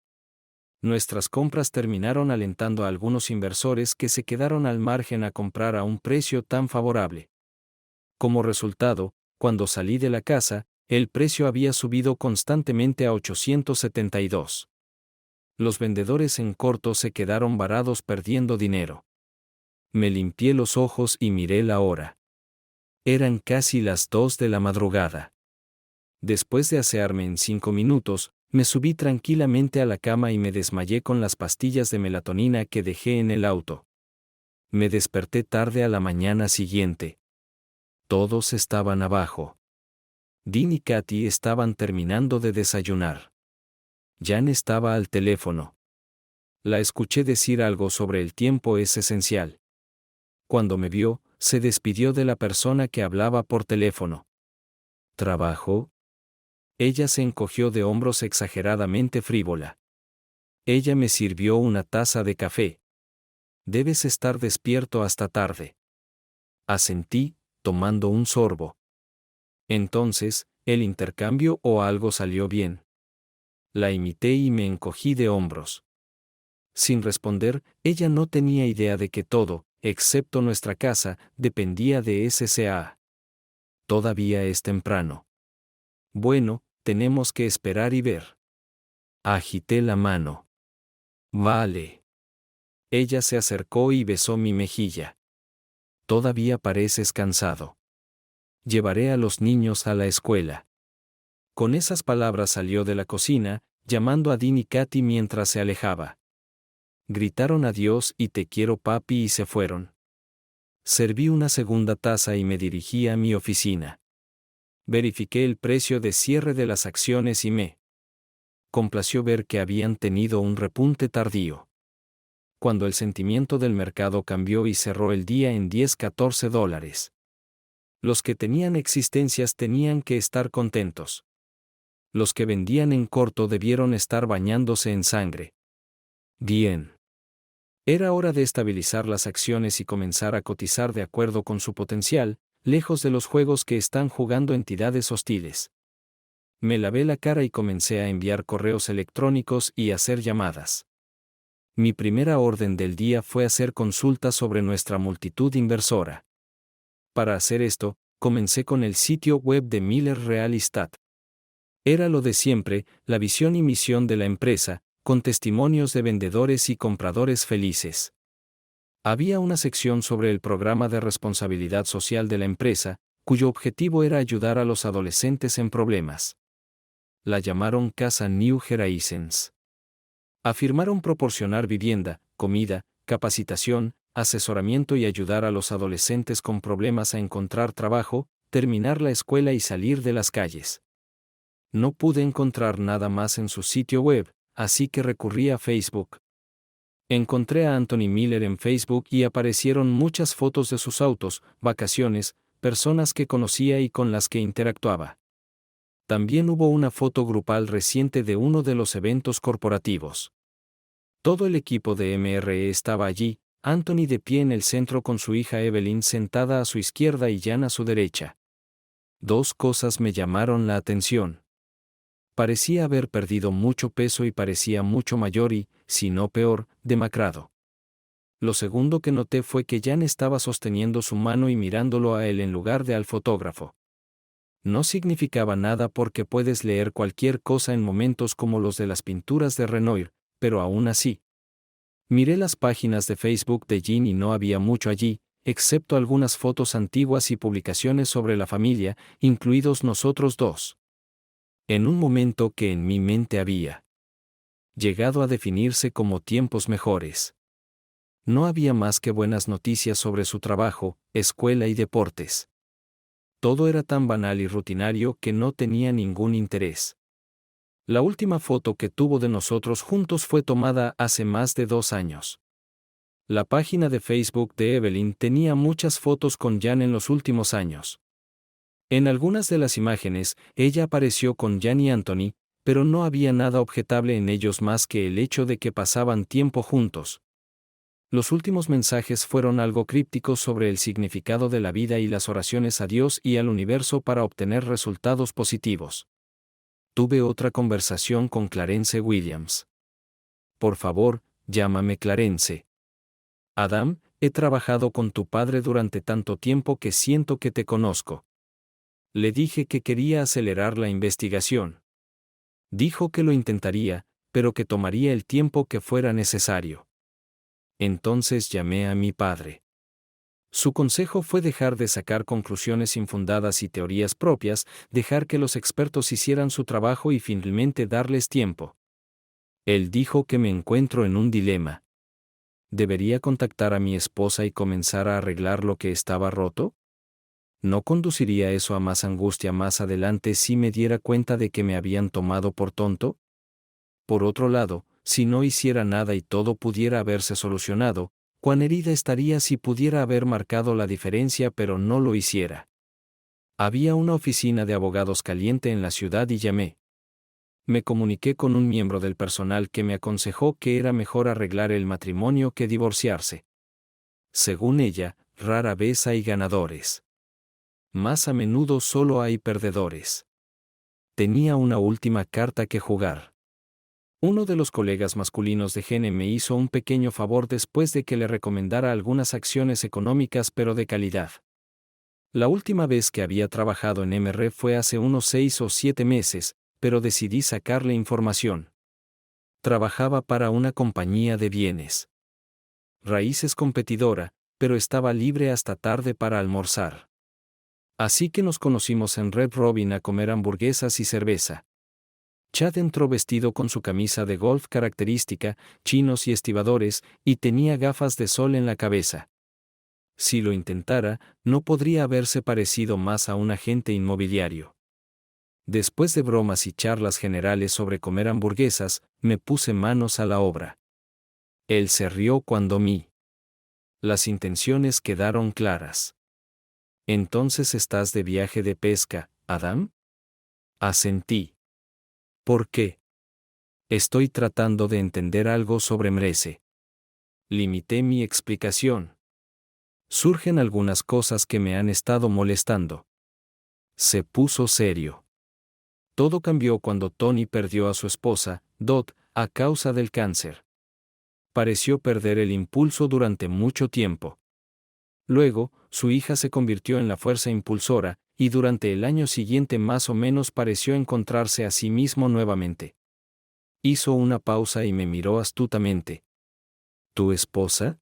Nuestras compras terminaron alentando a algunos inversores que se quedaron al margen a comprar a un precio tan favorable. Como resultado, cuando salí de la casa, el precio había subido constantemente a 872. Los vendedores en corto se quedaron varados perdiendo dinero. Me limpié los ojos y miré la hora. Eran casi las 2 de la madrugada. Después de asearme en 5 minutos, me subí tranquilamente a la cama y me desmayé con las pastillas de melatonina que dejé en el auto. Me desperté tarde a la mañana siguiente. Todos estaban abajo. Dean y Katy estaban terminando de desayunar. Jan estaba al teléfono. La escuché decir algo sobre el tiempo es esencial. Cuando me vio, se despidió de la persona que hablaba por teléfono. ¿Trabajo? Ella se encogió de hombros exageradamente frívola. Ella me sirvió una taza de café. Debes estar despierto hasta tarde. Asentí, tomando un sorbo. Entonces, ¿el intercambio o algo salió bien? La imité y me encogí de hombros. Sin responder, ella no tenía idea de que todo, excepto nuestra casa, dependía de SCA. Todavía es temprano. Bueno, tenemos que esperar y ver. Agité la mano. Vale. Ella se acercó y besó mi mejilla. Todavía pareces cansado. Llevaré a los niños a la escuela. Con esas palabras salió de la cocina, llamando a Dean y Katy mientras se alejaba. Gritaron adiós y te quiero papi y se fueron. Serví una segunda taza y me dirigí a mi oficina. Verifiqué el precio de cierre de las acciones y me complació ver que habían tenido un repunte tardío. Cuando el sentimiento del mercado cambió y cerró el día en $10-14. Los que tenían existencias tenían que estar contentos. Los que vendían en corto debieron estar bañándose en sangre. Bien. Era hora de estabilizar las acciones y comenzar a cotizar de acuerdo con su potencial, lejos de los juegos que están jugando entidades hostiles. Me lavé la cara y comencé a enviar correos electrónicos y hacer llamadas. Mi primera orden del día fue hacer consultas sobre nuestra multitud inversora. Para hacer esto, comencé con el sitio web de Miller Real Estate. Era lo de siempre, la visión y misión de la empresa, con testimonios de vendedores y compradores felices. Había una sección sobre el programa de responsabilidad social de la empresa, cuyo objetivo era ayudar a los adolescentes en problemas. La llamaron Casa New Horizons. Afirmaron proporcionar vivienda, comida, capacitación, asesoramiento y ayudar a los adolescentes con problemas a encontrar trabajo, terminar la escuela y salir de las calles. No pude encontrar nada más en su sitio web, así que recurrí a Facebook. Encontré a Anthony Miller en Facebook y aparecieron muchas fotos de sus autos, vacaciones, personas que conocía y con las que interactuaba. También hubo una foto grupal reciente de uno de los eventos corporativos. Todo el equipo de MRE estaba allí, Anthony de pie en el centro con su hija Evelyn sentada a su izquierda y Jan a su derecha. Dos cosas me llamaron la atención. Parecía haber perdido mucho peso y parecía mucho mayor y, si no peor, demacrado. Lo segundo que noté fue que Jan estaba sosteniendo su mano y mirándolo a él en lugar de al fotógrafo. No significaba nada porque puedes leer cualquier cosa en momentos como los de las pinturas de Renoir, pero aún así. Miré las páginas de Facebook de Jan y no había mucho allí, excepto algunas fotos antiguas y publicaciones sobre la familia, incluidos nosotros dos. En un momento que en mi mente había llegado a definirse como tiempos mejores. No había más que buenas noticias sobre su trabajo, escuela y deportes. Todo era tan banal y rutinario que no tenía ningún interés. La última foto que tuvo de nosotros juntos fue tomada hace más de 2 años. La página de Facebook de Evelyn tenía muchas fotos con Jan en los últimos años. En algunas de las imágenes, ella apareció con Jan y Anthony, pero no había nada objetable en ellos más que el hecho de que pasaban tiempo juntos. Los últimos mensajes fueron algo crípticos sobre el significado de la vida y las oraciones a Dios y al universo para obtener resultados positivos. Tuve otra conversación con Clarence Williams. Por favor, llámame Clarence. Adam, he trabajado con tu padre durante tanto tiempo que siento que te conozco. Le dije que quería acelerar la investigación. Dijo que lo intentaría, pero que tomaría el tiempo que fuera necesario. Entonces llamé a mi padre. Su consejo fue dejar de sacar conclusiones infundadas y teorías propias, dejar que los expertos hicieran su trabajo y finalmente darles tiempo. Él dijo que me encuentro en un dilema. ¿Debería contactar a mi esposa y comenzar a arreglar lo que estaba roto? ¿No conduciría eso a más angustia más adelante si me diera cuenta de que me habían tomado por tonto? Por otro lado, si no hiciera nada y todo pudiera haberse solucionado, ¿cuán herida estaría si pudiera haber marcado la diferencia pero no lo hiciera? Había una oficina de abogados caliente en la ciudad y llamé. Me comuniqué con un miembro del personal que me aconsejó que era mejor arreglar el matrimonio que divorciarse. Según ella, rara vez hay ganadores. Más a menudo solo hay perdedores. Tenía una última carta que jugar. Uno de los colegas masculinos de Gene me hizo un pequeño favor después de que le recomendara algunas acciones económicas pero de calidad. La última vez que había trabajado en MR fue hace unos 6 o 7 meses, pero decidí sacarle información. Trabajaba para una compañía de bienes raíces competidora, pero estaba libre hasta tarde para almorzar. Así que nos conocimos en Red Robin a comer hamburguesas y cerveza. Chad entró vestido con su camisa de golf característica, chinos y estibadores, y tenía gafas de sol en la cabeza. Si lo intentara, no podría haberse parecido más a un agente inmobiliario. Después de bromas y charlas generales sobre comer hamburguesas, me puse manos a la obra. Él se rió cuando las intenciones quedaron claras. ¿Entonces estás de viaje de pesca, Adam? Asentí. ¿Por qué? Estoy tratando de entender algo sobre Mrese. Limité mi explicación. Surgen algunas cosas que me han estado molestando. Se puso serio. Todo cambió cuando Tony perdió a su esposa, Dot, a causa del cáncer. Pareció perder el impulso durante mucho tiempo. Luego, su hija se convirtió en la fuerza impulsora, y durante el año siguiente más o menos pareció encontrarse a sí mismo nuevamente. Hizo una pausa y me miró astutamente. ¿Tu esposa?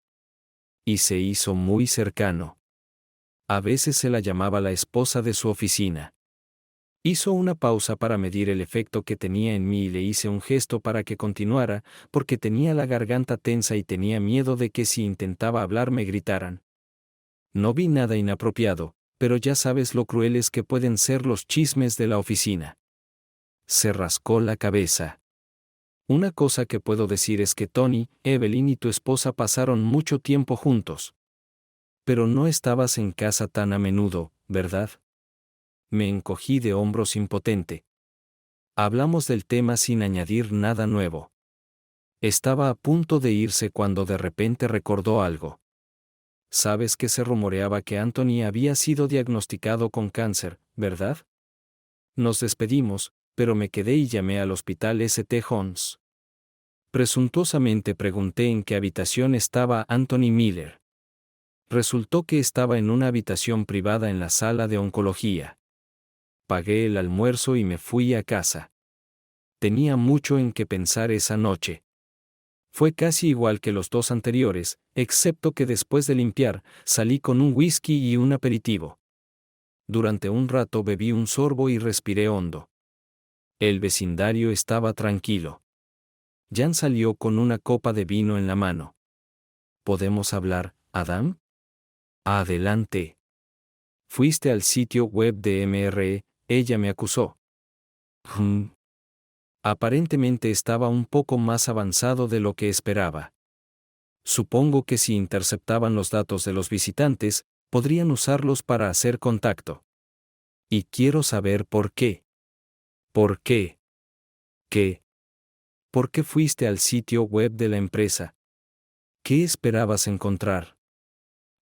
Y se hizo muy cercano. A veces se la llamaba la esposa de su oficina. Hizo una pausa para medir el efecto que tenía en mí y le hice un gesto para que continuara, porque tenía la garganta tensa y tenía miedo de que si intentaba hablar me gritaran. No vi nada inapropiado, pero ya sabes lo crueles que pueden ser los chismes de la oficina. Se rascó la cabeza. Una cosa que puedo decir es que Tony, Evelyn y tu esposa pasaron mucho tiempo juntos. Pero no estabas en casa tan a menudo, ¿verdad? Me encogí de hombros impotente. Hablamos del tema sin añadir nada nuevo. Estaba a punto de irse cuando de repente recordó algo. Sabes que se rumoreaba que Anthony había sido diagnosticado con cáncer, ¿verdad? Nos despedimos, pero me quedé y llamé al hospital St. John's. Presuntuosamente pregunté en qué habitación estaba Anthony Miller. Resultó que estaba en una habitación privada en la sala de oncología. Pagué el almuerzo y me fui a casa. Tenía mucho en qué pensar esa noche. Fue casi igual que los dos anteriores, excepto que después de limpiar, salí con un whisky y un aperitivo. Durante un rato bebí un sorbo y respiré hondo. El vecindario estaba tranquilo. Jan salió con una copa de vino en la mano. ¿Podemos hablar, Adam? Adelante. Fuiste al sitio web de MRE, ella me acusó. Aparentemente estaba un poco más avanzado de lo que esperaba. Supongo que si interceptaban los datos de los visitantes, podrían usarlos para hacer contacto. Y quiero saber por qué. ¿Por qué? ¿Qué? ¿Por qué fuiste al sitio web de la empresa? ¿Qué esperabas encontrar?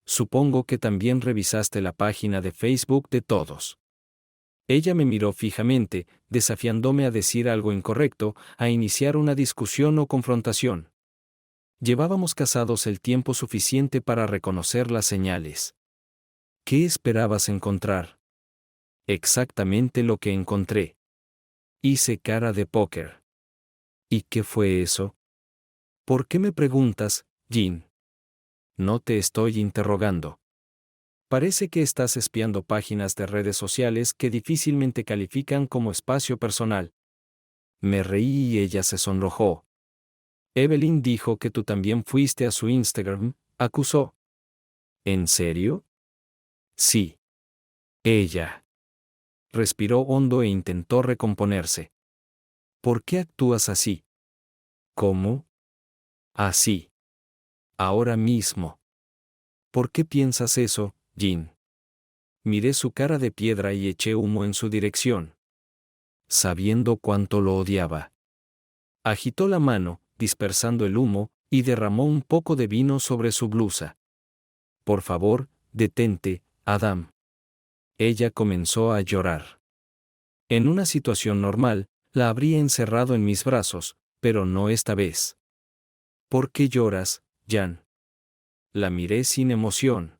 Supongo que también revisaste la página de Facebook de todos. Ella me miró fijamente, desafiándome a decir algo incorrecto, a iniciar una discusión o confrontación. Llevábamos casados el tiempo suficiente para reconocer las señales. ¿Qué esperabas encontrar? Exactamente lo que encontré. Hice cara de póker. ¿Y qué fue eso? ¿Por qué me preguntas, Jean? No te estoy interrogando. Parece que estás espiando páginas de redes sociales que difícilmente califican como espacio personal. Me reí y ella se sonrojó. Evelyn dijo que tú también fuiste a su Instagram, acusó. ¿En serio? Sí. Ella respiró hondo e intentó recomponerse. ¿Por qué actúas así? ¿Cómo? Así. Ahora mismo. ¿Por qué piensas eso, Jean? Miré su cara de piedra y eché humo en su dirección. Sabiendo cuánto lo odiaba. Agitó la mano, dispersando el humo, y derramó un poco de vino sobre su blusa. Por favor, detente, Adam. Ella comenzó a llorar. En una situación normal, la habría encerrado en mis brazos, pero no esta vez. ¿Por qué lloras, Jan? La miré sin emoción.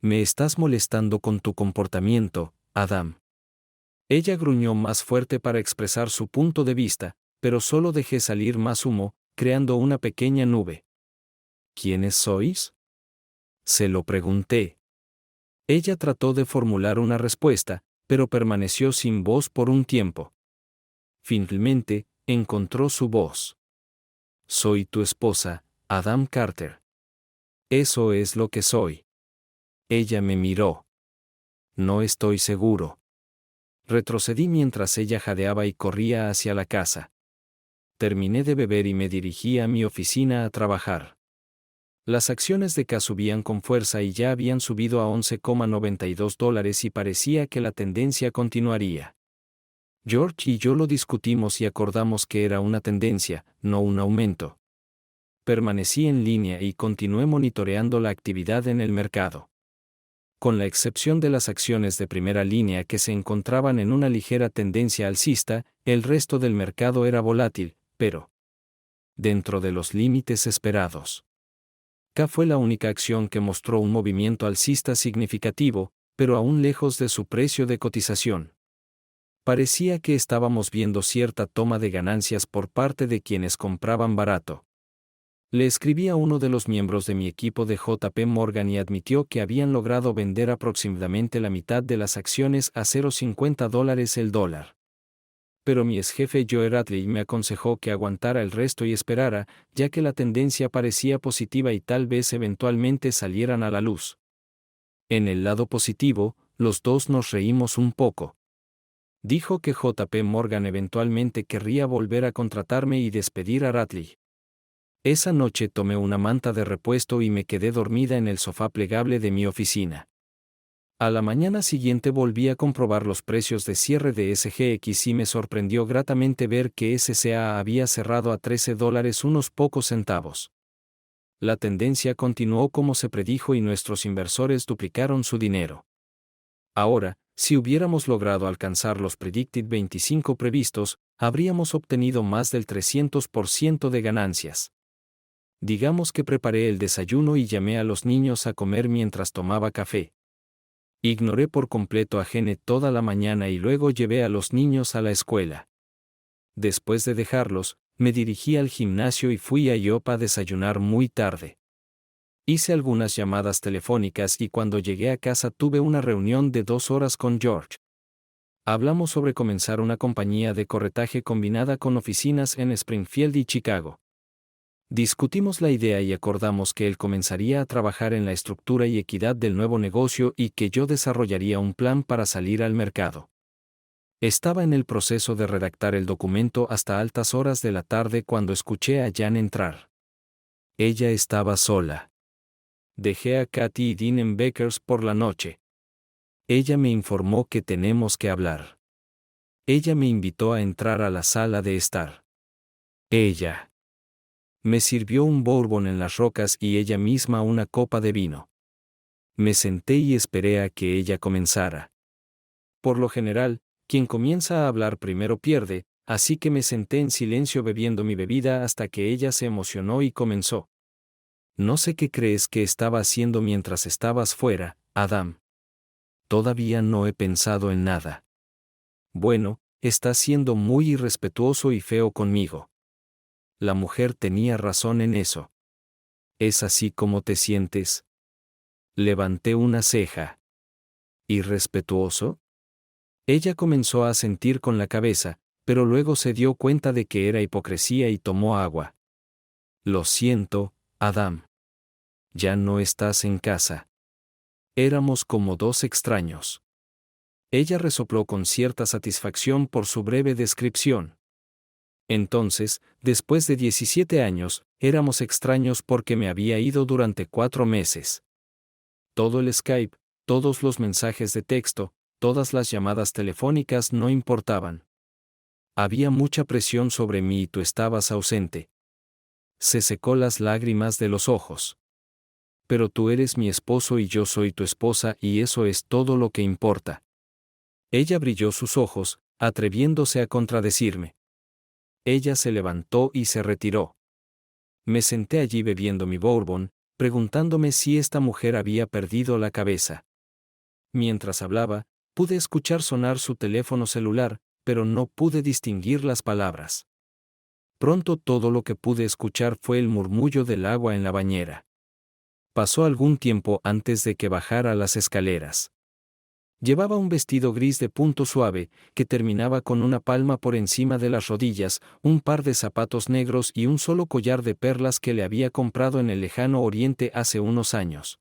Me estás molestando con tu comportamiento, Adam. Ella gruñó más fuerte para expresar su punto de vista, pero solo dejé salir más humo, creando una pequeña nube. ¿Quiénes sois? Se lo pregunté. Ella trató de formular una respuesta, pero permaneció sin voz por un tiempo. Finalmente, encontró su voz. Soy tu esposa, Adam Carter. Eso es lo que soy. Ella me miró. No estoy seguro. Retrocedí mientras ella jadeaba y corría hacia la casa. Terminé de beber y me dirigí a mi oficina a trabajar. Las acciones de K subían con fuerza y ya habían subido a $11,92 y parecía que la tendencia continuaría. George y yo lo discutimos y acordamos que era una tendencia, no un aumento. Permanecí en línea y continué monitoreando la actividad en el mercado. Con la excepción de las acciones de primera línea que se encontraban en una ligera tendencia alcista, el resto del mercado era volátil, pero dentro de los límites esperados. K fue la única acción que mostró un movimiento alcista significativo, pero aún lejos de su precio de cotización. Parecía que estábamos viendo cierta toma de ganancias por parte de quienes compraban barato. Le escribí a uno de los miembros de mi equipo de JP Morgan y admitió que habían logrado vender aproximadamente la mitad de las acciones a $0,50 el dólar. Pero mi exjefe Joe Ratley me aconsejó que aguantara el resto y esperara, ya que la tendencia parecía positiva y tal vez eventualmente salieran a la luz. En el lado positivo, los dos nos reímos un poco. Dijo que JP Morgan eventualmente querría volver a contratarme y despedir a Ratley. Esa noche tomé una manta de repuesto y me quedé dormida en el sofá plegable de mi oficina. A la mañana siguiente volví a comprobar los precios de cierre de SGX y me sorprendió gratamente ver que SCA había cerrado a $13 unos pocos centavos. La tendencia continuó como se predijo y nuestros inversores duplicaron su dinero. Ahora, si hubiéramos logrado alcanzar los Predicted 25 previstos, habríamos obtenido más del 300% de ganancias. Digamos que preparé el desayuno y llamé a los niños a comer mientras tomaba café. Ignoré por completo a Janet toda la mañana y luego llevé a los niños a la escuela. Después de dejarlos, me dirigí al gimnasio y fui a IHOP a desayunar muy tarde. Hice algunas llamadas telefónicas y cuando llegué a casa tuve una reunión de 2 horas con George. Hablamos sobre comenzar una compañía de corretaje combinada con oficinas en Springfield y Chicago. Discutimos la idea y acordamos que él comenzaría a trabajar en la estructura y equidad del nuevo negocio y que yo desarrollaría un plan para salir al mercado. Estaba en el proceso de redactar el documento hasta altas horas de la tarde cuando escuché a Jan entrar. Ella estaba sola. Dejé a Katy y Dean en Beckers por la noche. Ella me informó que tenemos que hablar. Ella me invitó a entrar a la sala de estar. Ella me sirvió un bourbon en las rocas y ella misma una copa de vino. Me senté y esperé a que ella comenzara. Por lo general, quien comienza a hablar primero pierde, así que me senté en silencio bebiendo mi bebida hasta que ella se emocionó y comenzó. No sé qué crees que estaba haciendo mientras estabas fuera, Adam. Todavía no he pensado en nada. Bueno, estás siendo muy irrespetuoso y feo conmigo. La mujer tenía razón en eso. ¿Es así como te sientes? Levanté una ceja. ¿Irrespetuoso? Ella comenzó a asentir con la cabeza, pero luego se dio cuenta de que era hipocresía y tomó agua. Lo siento, Adam. Ya no estás en casa. Éramos como dos extraños. Ella resopló con cierta satisfacción por su breve descripción. Entonces, después de 17 años, éramos extraños porque me había ido durante 4 meses. Todo el Skype, todos los mensajes de texto, todas las llamadas telefónicas no importaban. Había mucha presión sobre mí y tú estabas ausente. Se secó las lágrimas de los ojos. Pero tú eres mi esposo y yo soy tu esposa y eso es todo lo que importa. Ella brilló sus ojos, atreviéndose a contradecirme. Ella se levantó y se retiró. Me senté allí bebiendo mi bourbon, preguntándome si esta mujer había perdido la cabeza. Mientras hablaba, pude escuchar sonar su teléfono celular, pero no pude distinguir las palabras. Pronto todo lo que pude escuchar fue el murmullo del agua en la bañera. Pasó algún tiempo antes de que bajara las escaleras. Llevaba un vestido gris de punto suave, que terminaba con una palma por encima de las rodillas, un par de zapatos negros y un solo collar de perlas que le había comprado en el lejano oriente hace unos años.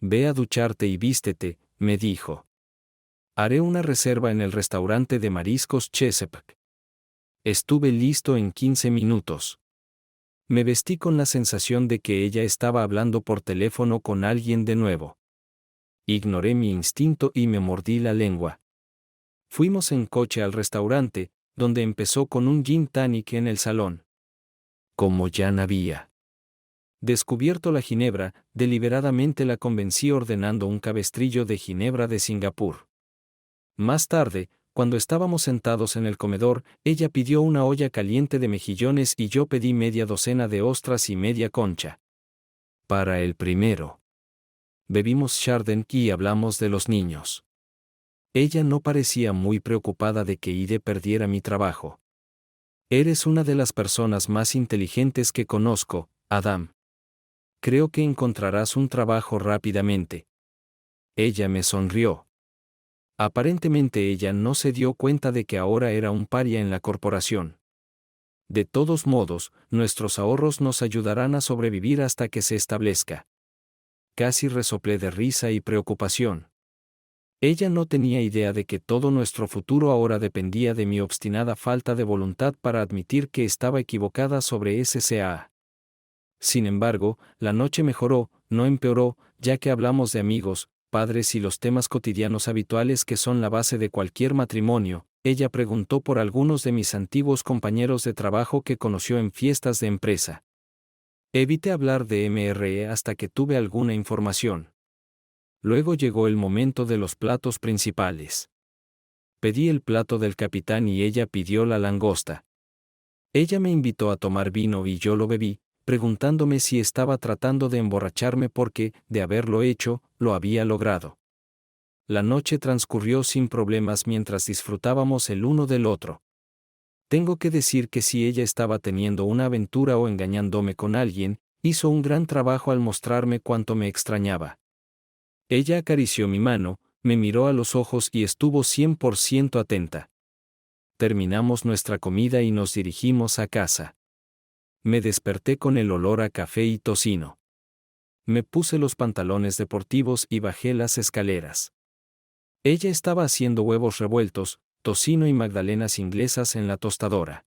Ve a ducharte y vístete, me dijo. Haré una reserva en el restaurante de mariscos Chesapeake. Estuve listo en 15 minutos. Me vestí con la sensación de que ella estaba hablando por teléfono con alguien de nuevo. Ignoré mi instinto y me mordí la lengua. Fuimos en coche al restaurante, donde empezó con un gin tonic en el salón. Como ya había descubierto la ginebra, deliberadamente la convencí ordenando un cabestrillo de ginebra de Singapur. Más tarde, cuando estábamos sentados en el comedor, ella pidió una olla caliente de mejillones y yo pedí media docena de ostras y media concha. Para el primero. Bebimos Chardonnay y hablamos de los niños. Ella no parecía muy preocupada de que Ide perdiera mi trabajo. Eres una de las personas más inteligentes que conozco, Adam. Creo que encontrarás un trabajo rápidamente. Ella me sonrió. Aparentemente ella no se dio cuenta de que ahora era un paria en la corporación. De todos modos, nuestros ahorros nos ayudarán a sobrevivir hasta que se establezca. Casi resoplé de risa y preocupación. Ella no tenía idea de que todo nuestro futuro ahora dependía de mi obstinada falta de voluntad para admitir que estaba equivocada sobre SCA. Sin embargo, la noche mejoró, no empeoró, ya que hablamos de amigos, padres y los temas cotidianos habituales que son la base de cualquier matrimonio. Ella preguntó por algunos de mis antiguos compañeros de trabajo que conoció en fiestas de empresa. Evité hablar de MRE hasta que tuve alguna información. Luego llegó el momento de los platos principales. Pedí el plato del capitán y ella pidió la langosta. Ella me invitó a tomar vino y yo lo bebí, preguntándome si estaba tratando de emborracharme porque, de haberlo hecho, lo había logrado. La noche transcurrió sin problemas mientras disfrutábamos el uno del otro. Tengo que decir que si ella estaba teniendo una aventura o engañándome con alguien, hizo un gran trabajo al mostrarme cuánto me extrañaba. Ella acarició mi mano, me miró a los ojos y estuvo 100% atenta. Terminamos nuestra comida y nos dirigimos a casa. Me desperté con el olor a café y tocino. Me puse los pantalones deportivos y bajé las escaleras. Ella estaba haciendo huevos revueltos, tocino y magdalenas inglesas en la tostadora.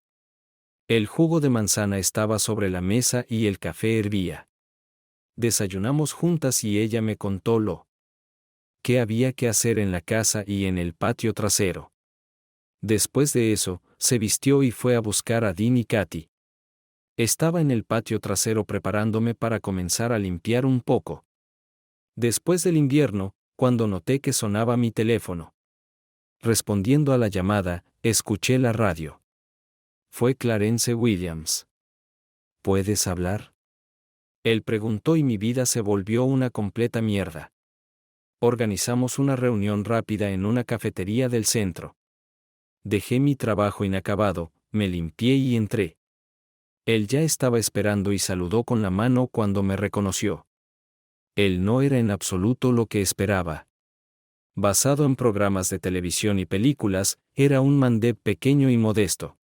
El jugo de manzana estaba sobre la mesa y el café hervía. Desayunamos juntas y ella me contó lo que había que hacer en la casa y en el patio trasero. Después de eso, se vistió y fue a buscar a Dean y Katy. Estaba en el patio trasero preparándome para comenzar a limpiar un poco. Después del invierno, cuando noté que sonaba mi teléfono. Respondiendo a la llamada, escuché la radio. Fue Clarence Williams. ¿Puedes hablar? Él preguntó y mi vida se volvió una completa mierda. Organizamos una reunión rápida en una cafetería del centro. Dejé mi trabajo inacabado, me limpié y entré. Él ya estaba esperando y saludó con la mano cuando me reconoció. Él no era en absoluto lo que esperaba. Basado en programas de televisión y películas, era un mandeb pequeño y modesto.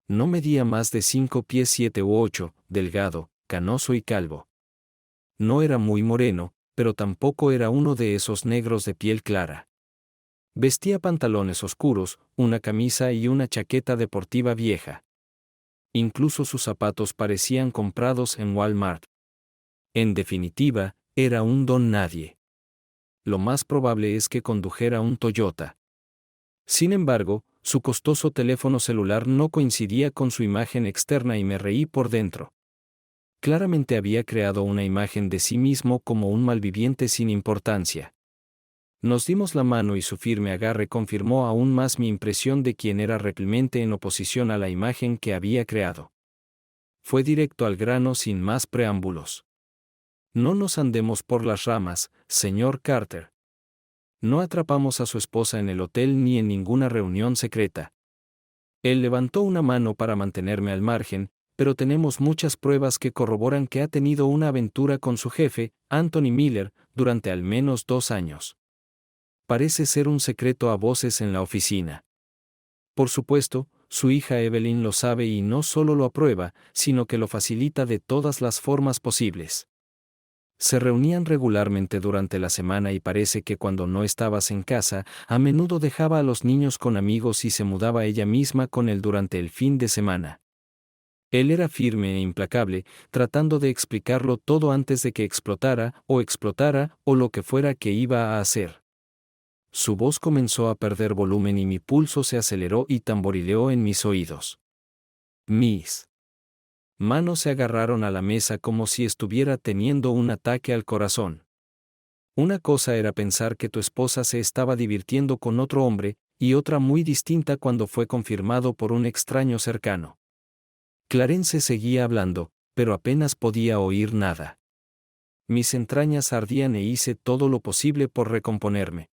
No medía más de 5 pies 7 u 8, delgado, canoso y calvo. No era muy moreno, pero tampoco era uno de esos negros de piel clara. Vestía pantalones oscuros, una camisa y una chaqueta deportiva vieja. Incluso sus zapatos parecían comprados en Walmart. En definitiva, era un don nadie. Lo más probable es que condujera un Toyota. Sin embargo, su costoso teléfono celular no coincidía con su imagen externa y me reí por dentro. Claramente había creado una imagen de sí mismo como un malviviente sin importancia. Nos dimos la mano y su firme agarre confirmó aún más mi impresión de quien era realmente en oposición a la imagen que había creado. Fue directo al grano sin más preámbulos. No nos andemos por las ramas, señor Carter. No atrapamos a su esposa en el hotel ni en ninguna reunión secreta. Él levantó una mano para mantenerme al margen, pero tenemos muchas pruebas que corroboran que ha tenido una aventura con su jefe, Anthony Miller, durante al menos 2 años. Parece ser un secreto a voces en la oficina. Por supuesto, su hija Evelyn lo sabe y no solo lo aprueba, sino que lo facilita de todas las formas posibles. Se reunían regularmente durante la semana y parece que cuando no estabas en casa, a menudo dejaba a los niños con amigos y se mudaba ella misma con él durante el fin de semana. Él era firme e implacable, tratando de explicarlo todo antes de que explotara, o lo que fuera que iba a hacer. Su voz comenzó a perder volumen y mi pulso se aceleró y tamborileó en mis oídos. Mis manos se agarraron a la mesa como si estuviera teniendo un ataque al corazón. Una cosa era pensar que tu esposa se estaba divirtiendo con otro hombre, y otra muy distinta cuando fue confirmado por un extraño cercano. Clarence seguía hablando, pero apenas podía oír nada. Mis entrañas ardían e hice todo lo posible por recomponerme.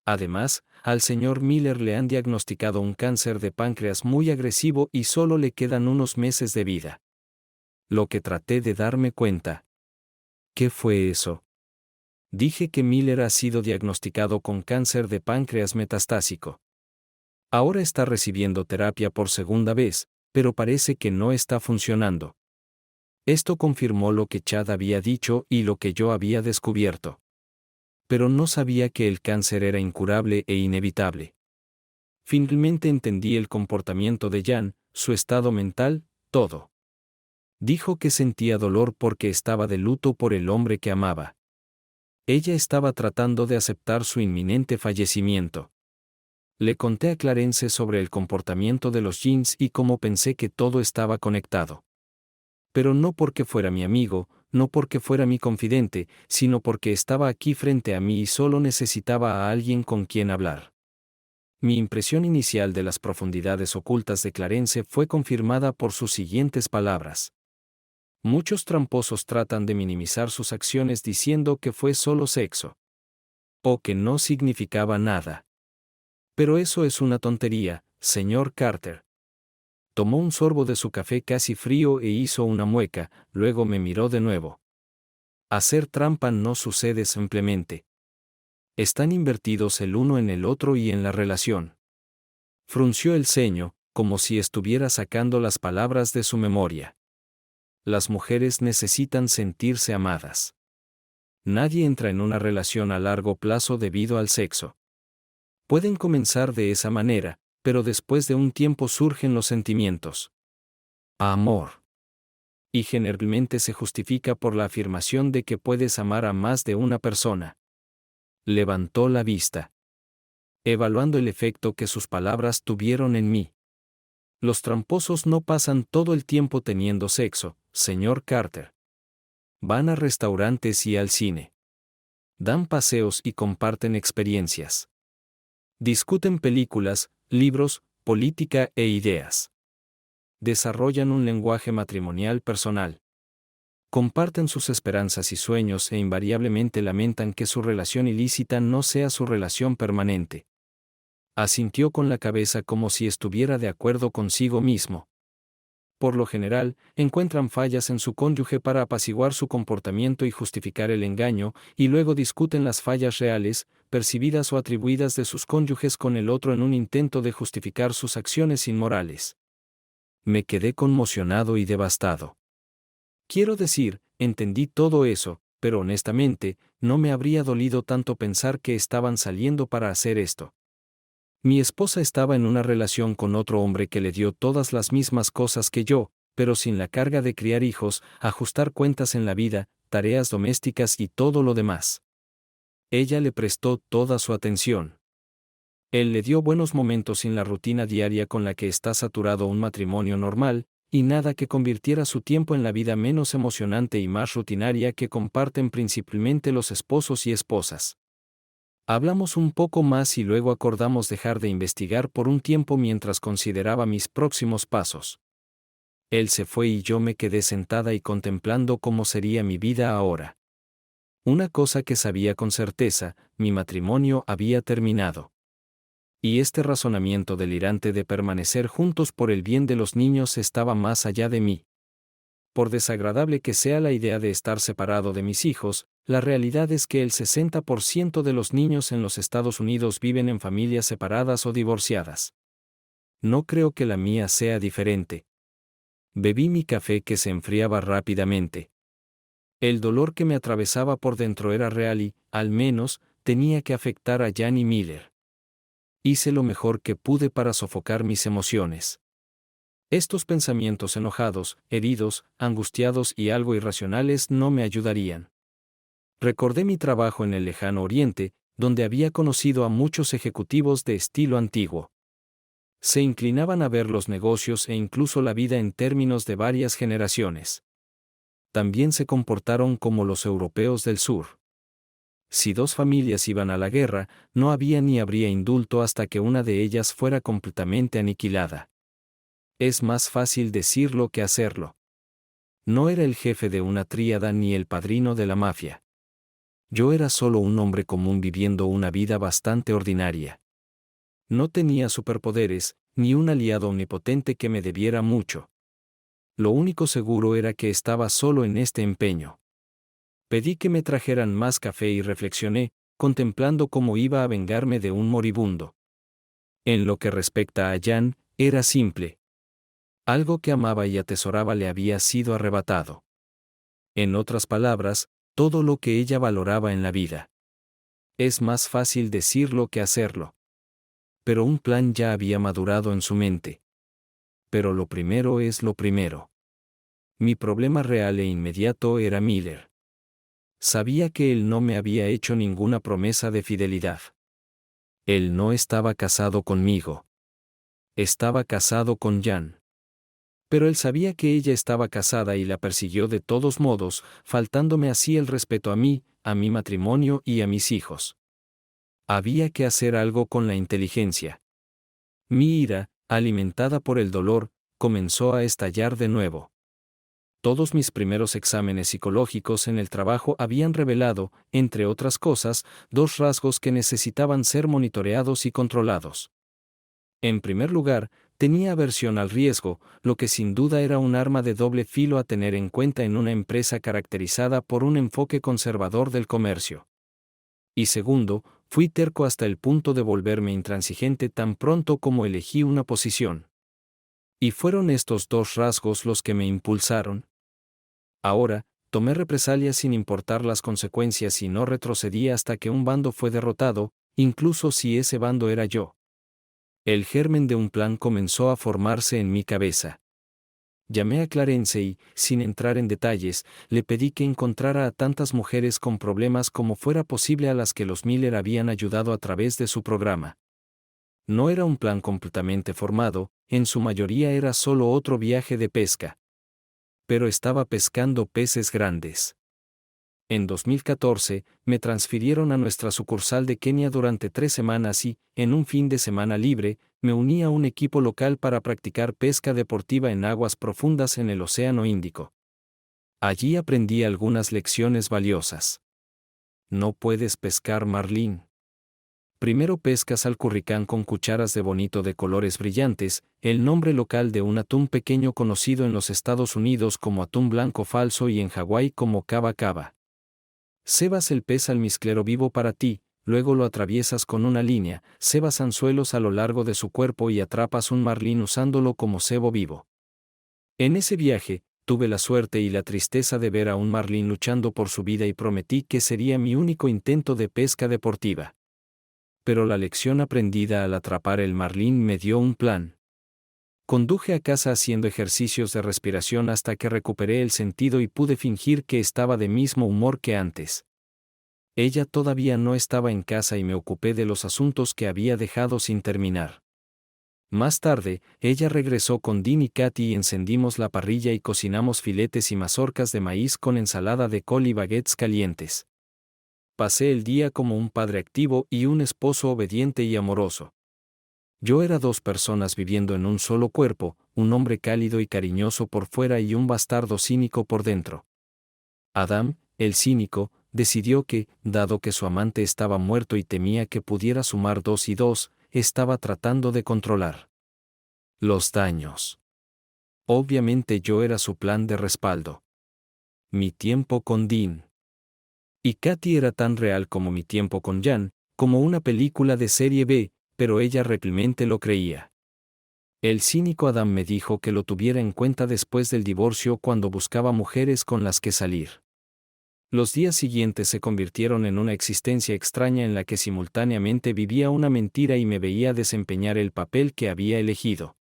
Además, al señor Miller le han diagnosticado un cáncer de páncreas muy agresivo y solo le quedan unos meses de vida. Lo que traté de darme cuenta. ¿Qué fue eso? Dije que Miller ha sido diagnosticado con cáncer de páncreas metastásico. Ahora está recibiendo terapia por segunda vez, pero parece que no está funcionando. Esto confirmó lo que Chad había dicho y lo que yo había descubierto. Pero no sabía que el cáncer era incurable e inevitable. Finalmente entendí el comportamiento de Jan, su estado mental, todo. Dijo que sentía dolor porque estaba de luto por el hombre que amaba. Ella estaba tratando de aceptar su inminente fallecimiento. Le conté a Clarence sobre el comportamiento de los jeans y cómo pensé que todo estaba conectado. Pero no porque fuera mi amigo, no porque fuera mi confidente, sino porque estaba aquí frente a mí y solo necesitaba a alguien con quien hablar. Mi impresión inicial de las profundidades ocultas de Clarence fue confirmada por sus siguientes palabras. Muchos tramposos tratan de minimizar sus acciones diciendo que fue solo sexo. O que no significaba nada. Pero eso es una tontería, señor Carter. Tomó un sorbo de su café casi frío e hizo una mueca, luego me miró de nuevo. Hacer trampa no sucede simplemente. Están invertidos el uno en el otro y en la relación. Frunció el ceño, como si estuviera sacando las palabras de su memoria. Las mujeres necesitan sentirse amadas. Nadie entra en una relación a largo plazo debido al sexo. Pueden comenzar de esa manera, pero después de un tiempo surgen los sentimientos. Amor. Y generalmente se justifica por la afirmación de que puedes amar a más de una persona. Levantó la vista, evaluando el efecto que sus palabras tuvieron en mí. Los tramposos no pasan todo el tiempo teniendo sexo, señor Carter. Van a restaurantes y al cine. Dan paseos y comparten experiencias. Discuten películas, libros, política e ideas. Desarrollan un lenguaje matrimonial personal. Comparten sus esperanzas y sueños e invariablemente lamentan que su relación ilícita no sea su relación permanente. Asintió con la cabeza como si estuviera de acuerdo consigo mismo. Por lo general, encuentran fallas en su cónyuge para apaciguar su comportamiento y justificar el engaño, y luego discuten las fallas reales, percibidas o atribuidas de sus cónyuges con el otro en un intento de justificar sus acciones inmorales. Me quedé conmocionado y devastado. Quiero decir, entendí todo eso, pero honestamente, no me habría dolido tanto pensar que estaban saliendo para hacer esto. Mi esposa estaba en una relación con otro hombre que le dio todas las mismas cosas que yo, pero sin la carga de criar hijos, ajustar cuentas en la vida, tareas domésticas y todo lo demás. Ella le prestó toda su atención. Él le dio buenos momentos sin la rutina diaria con la que está saturado un matrimonio normal, y nada que convirtiera su tiempo en la vida menos emocionante y más rutinaria que comparten principalmente los esposos y esposas. Hablamos un poco más y luego acordamos dejar de investigar por un tiempo mientras consideraba mis próximos pasos. Él se fue y yo me quedé sentada y contemplando cómo sería mi vida ahora. Una cosa que sabía con certeza, mi matrimonio había terminado. Y este razonamiento delirante de permanecer juntos por el bien de los niños estaba más allá de mí. Por desagradable que sea la idea de estar separado de mis hijos, la realidad es que el 60% de los niños en los Estados Unidos viven en familias separadas o divorciadas. No creo que la mía sea diferente. Bebí mi café que se enfriaba rápidamente. El dolor que me atravesaba por dentro era real y, al menos, tenía que afectar a Jan y Miller. Hice lo mejor que pude para sofocar mis emociones. Estos pensamientos enojados, heridos, angustiados y algo irracionales no me ayudarían. Recordé mi trabajo en el lejano oriente, donde había conocido a muchos ejecutivos de estilo antiguo. Se inclinaban a ver los negocios e incluso la vida en términos de varias generaciones. También se comportaron como los europeos del sur. Si dos familias iban a la guerra, no había ni habría indulto hasta que una de ellas fuera completamente aniquilada. Es más fácil decirlo que hacerlo. No era el jefe de una tríada ni el padrino de la mafia. Yo era solo un hombre común viviendo una vida bastante ordinaria. No tenía superpoderes, ni un aliado omnipotente que me debiera mucho. Lo único seguro era que estaba solo en este empeño. Pedí que me trajeran más café y reflexioné, contemplando cómo iba a vengarme de un moribundo. En lo que respecta a Jan, era simple. Algo que amaba y atesoraba le había sido arrebatado. En otras palabras, todo lo que ella valoraba en la vida. Es más fácil decirlo que hacerlo. Pero un plan ya había madurado en su mente. Pero lo primero es lo primero. Mi problema real e inmediato era Miller. Sabía que él no me había hecho ninguna promesa de fidelidad. Él no estaba casado conmigo. Estaba casado con Jan. Pero él sabía que ella estaba casada y la persiguió de todos modos, faltándome así el respeto a mí, a mi matrimonio y a mis hijos. Había que hacer algo con la inteligencia. Mi ira, alimentada por el dolor, comenzó a estallar de nuevo. Todos mis primeros exámenes psicológicos en el trabajo habían revelado, entre otras cosas, dos rasgos que necesitaban ser monitoreados y controlados. En primer lugar, tenía aversión al riesgo, lo que sin duda era un arma de doble filo a tener en cuenta en una empresa caracterizada por un enfoque conservador del comercio. Y segundo, fui terco hasta el punto de volverme intransigente tan pronto como elegí una posición. Y fueron estos dos rasgos los que me impulsaron. Ahora, tomé represalias sin importar las consecuencias y no retrocedí hasta que un bando fue derrotado, incluso si ese bando era yo. El germen de un plan comenzó a formarse en mi cabeza. Llamé a Clarence y, sin entrar en detalles, le pedí que encontrara a tantas mujeres con problemas como fuera posible a las que los Miller habían ayudado a través de su programa. No era un plan completamente formado, en su mayoría era solo otro viaje de pesca. Pero estaba pescando peces grandes. En 2014, me transfirieron a nuestra sucursal de Kenia durante 3 semanas y, en un fin de semana libre, me uní a un equipo local para practicar pesca deportiva en aguas profundas en el Océano Índico. Allí aprendí algunas lecciones valiosas. No puedes pescar marlín. Primero pescas al curricán con cucharas de bonito de colores brillantes, el nombre local de un atún pequeño conocido en los Estados Unidos como atún blanco falso y en Hawái como cava cava. Cebas el pez almizclero vivo para ti, luego lo atraviesas con una línea, cebas anzuelos a lo largo de su cuerpo y atrapas un marlín usándolo como cebo vivo. En ese viaje, tuve la suerte y la tristeza de ver a un marlín luchando por su vida y prometí que sería mi único intento de pesca deportiva. Pero la lección aprendida al atrapar el marlín me dio un plan. Conduje a casa haciendo ejercicios de respiración hasta que recuperé el sentido y pude fingir que estaba de mismo humor que antes. Ella todavía no estaba en casa y me ocupé de los asuntos que había dejado sin terminar. Más tarde, ella regresó con Dean y Katy y encendimos la parrilla y cocinamos filetes y mazorcas de maíz con ensalada de col y baguettes calientes. Pasé el día como un padre activo y un esposo obediente y amoroso. Yo era dos personas viviendo en un solo cuerpo, un hombre cálido y cariñoso por fuera y un bastardo cínico por dentro. Adam, el cínico, decidió que, dado que su amante estaba muerto y temía que pudiera sumar 2 y 2, estaba tratando de controlar los daños. Obviamente yo era su plan de respaldo. Mi tiempo con Dean y Katy era tan real como mi tiempo con Jan, como una película de serie B, pero ella realmente lo creía. El cínico Adam me dijo que lo tuviera en cuenta después del divorcio cuando buscaba mujeres con las que salir. Los días siguientes se convirtieron en una existencia extraña en la que simultáneamente vivía una mentira y me veía desempeñar el papel que había elegido.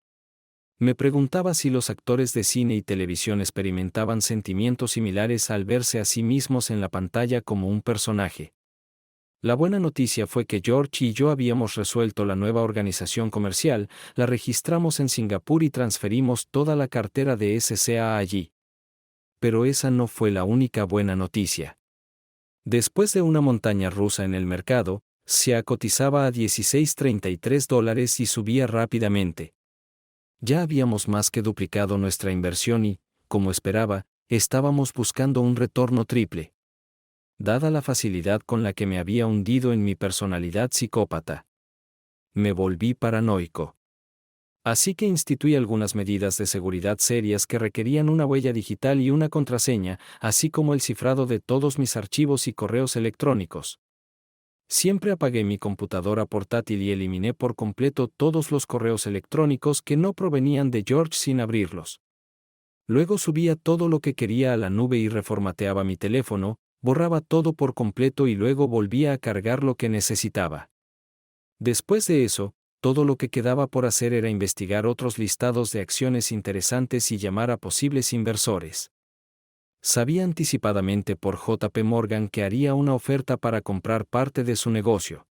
Me preguntaba si los actores de cine y televisión experimentaban sentimientos similares al verse a sí mismos en la pantalla como un personaje. La buena noticia fue que George y yo habíamos resuelto la nueva organización comercial, la registramos en Singapur y transferimos toda la cartera de SCA allí. Pero esa no fue la única buena noticia. Después de una montaña rusa en el mercado, se cotizaba a $16.33 y subía rápidamente. Ya habíamos más que duplicado nuestra inversión y, como esperaba, estábamos buscando un retorno triple. Dada la facilidad con la que me había hundido en mi personalidad psicópata, me volví paranoico. Así que instituí algunas medidas de seguridad serias que requerían una huella digital y una contraseña, así como el cifrado de todos mis archivos y correos electrónicos. Siempre apagué mi computadora portátil y eliminé por completo todos los correos electrónicos que no provenían de George sin abrirlos. Luego subía todo lo que quería a la nube y reformateaba mi teléfono, borraba todo por completo y luego volvía a cargar lo que necesitaba. Después de eso, todo lo que quedaba por hacer era investigar otros listados de acciones interesantes y llamar a posibles inversores. Sabía anticipadamente por JP Morgan que haría una oferta para comprar parte de su negocio.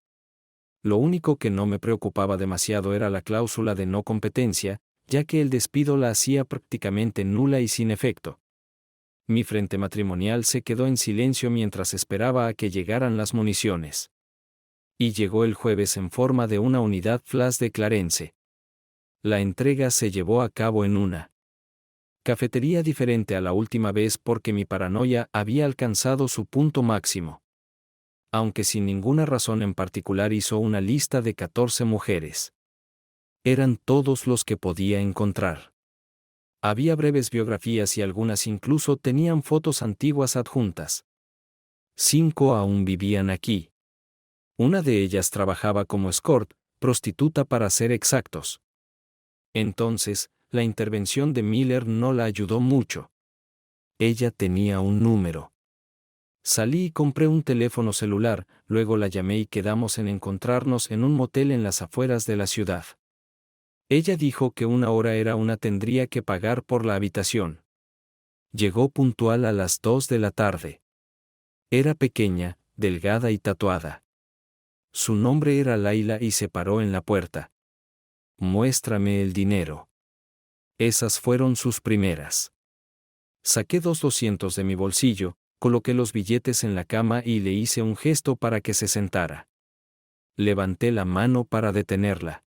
Lo único que no me preocupaba demasiado era la cláusula de no competencia, ya que el despido la hacía prácticamente nula y sin efecto. Mi frente matrimonial se quedó en silencio mientras esperaba a que llegaran las municiones. Y llegó el jueves en forma de una unidad flash de Clarence. La entrega se llevó a cabo en una cafetería diferente a la última vez porque mi paranoia había alcanzado su punto máximo. Aunque sin ninguna razón en particular hizo una lista de 14 mujeres. Eran todos los que podía encontrar. Había breves biografías y algunas incluso tenían fotos antiguas adjuntas. 5 aún vivían aquí. Una de ellas trabajaba como escort, prostituta para ser exactos. Entonces, la intervención de Miller no la ayudó mucho. Ella tenía un número. Salí y compré un teléfono celular, luego la llamé y quedamos en encontrarnos en un motel en las afueras de la ciudad. Ella dijo que una hora era una tendría que pagar por la habitación. Llegó puntual a las 2 de la tarde. Era pequeña, delgada y tatuada. Su nombre era Laila y se paró en la puerta. Muéstrame el dinero. Esas fueron sus primeras. Saqué 200 de mi bolsillo, coloqué los billetes en la cama y le hice un gesto para que se sentara. Levanté la mano para detenerla.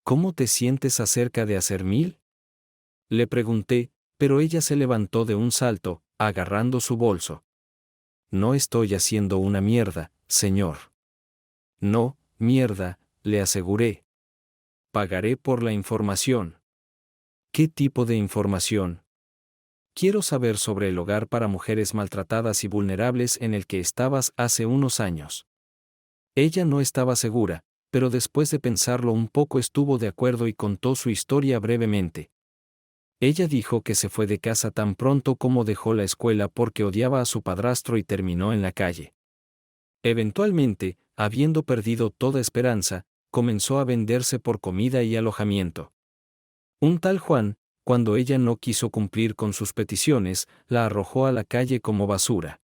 ¿Cómo te sientes acerca de hacer 1000? Le pregunté, pero ella se levantó de un salto, agarrando su bolso. No estoy haciendo una mierda, señor. No, mierda, le aseguré. Pagaré por la información. ¿Qué tipo de información? Quiero saber sobre el hogar para mujeres maltratadas y vulnerables en el que estabas hace unos años. Ella no estaba segura, pero después de pensarlo un poco estuvo de acuerdo y contó su historia brevemente. Ella dijo que se fue de casa tan pronto como dejó la escuela porque odiaba a su padrastro y terminó en la calle. Eventualmente, habiendo perdido toda esperanza, comenzó a venderse por comida y alojamiento. Un tal Juan, cuando ella no quiso cumplir con sus peticiones, la arrojó a la calle como basura.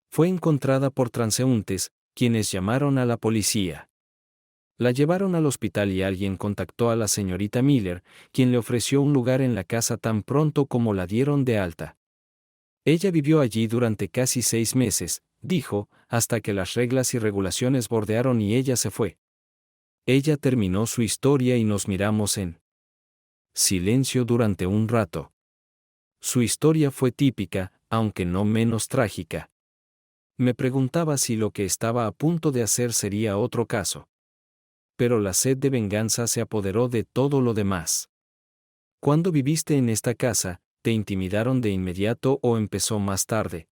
Fue encontrada por transeúntes, quienes llamaron a la policía. La llevaron al hospital y alguien contactó a la señorita Miller, quien le ofreció un lugar en la casa tan pronto como la dieron de alta. Ella vivió allí durante casi 6 meses, dijo, hasta que las reglas y regulaciones bordearon y ella se fue. Ella terminó su historia y nos miramos en silencio durante un rato. Su historia fue típica, aunque no menos trágica. Me preguntaba si lo que estaba a punto de hacer sería otro caso. Pero la sed de venganza se apoderó de todo lo demás. ¿Cuándo viviste en esta casa, te intimidaron de inmediato o empezó más tarde?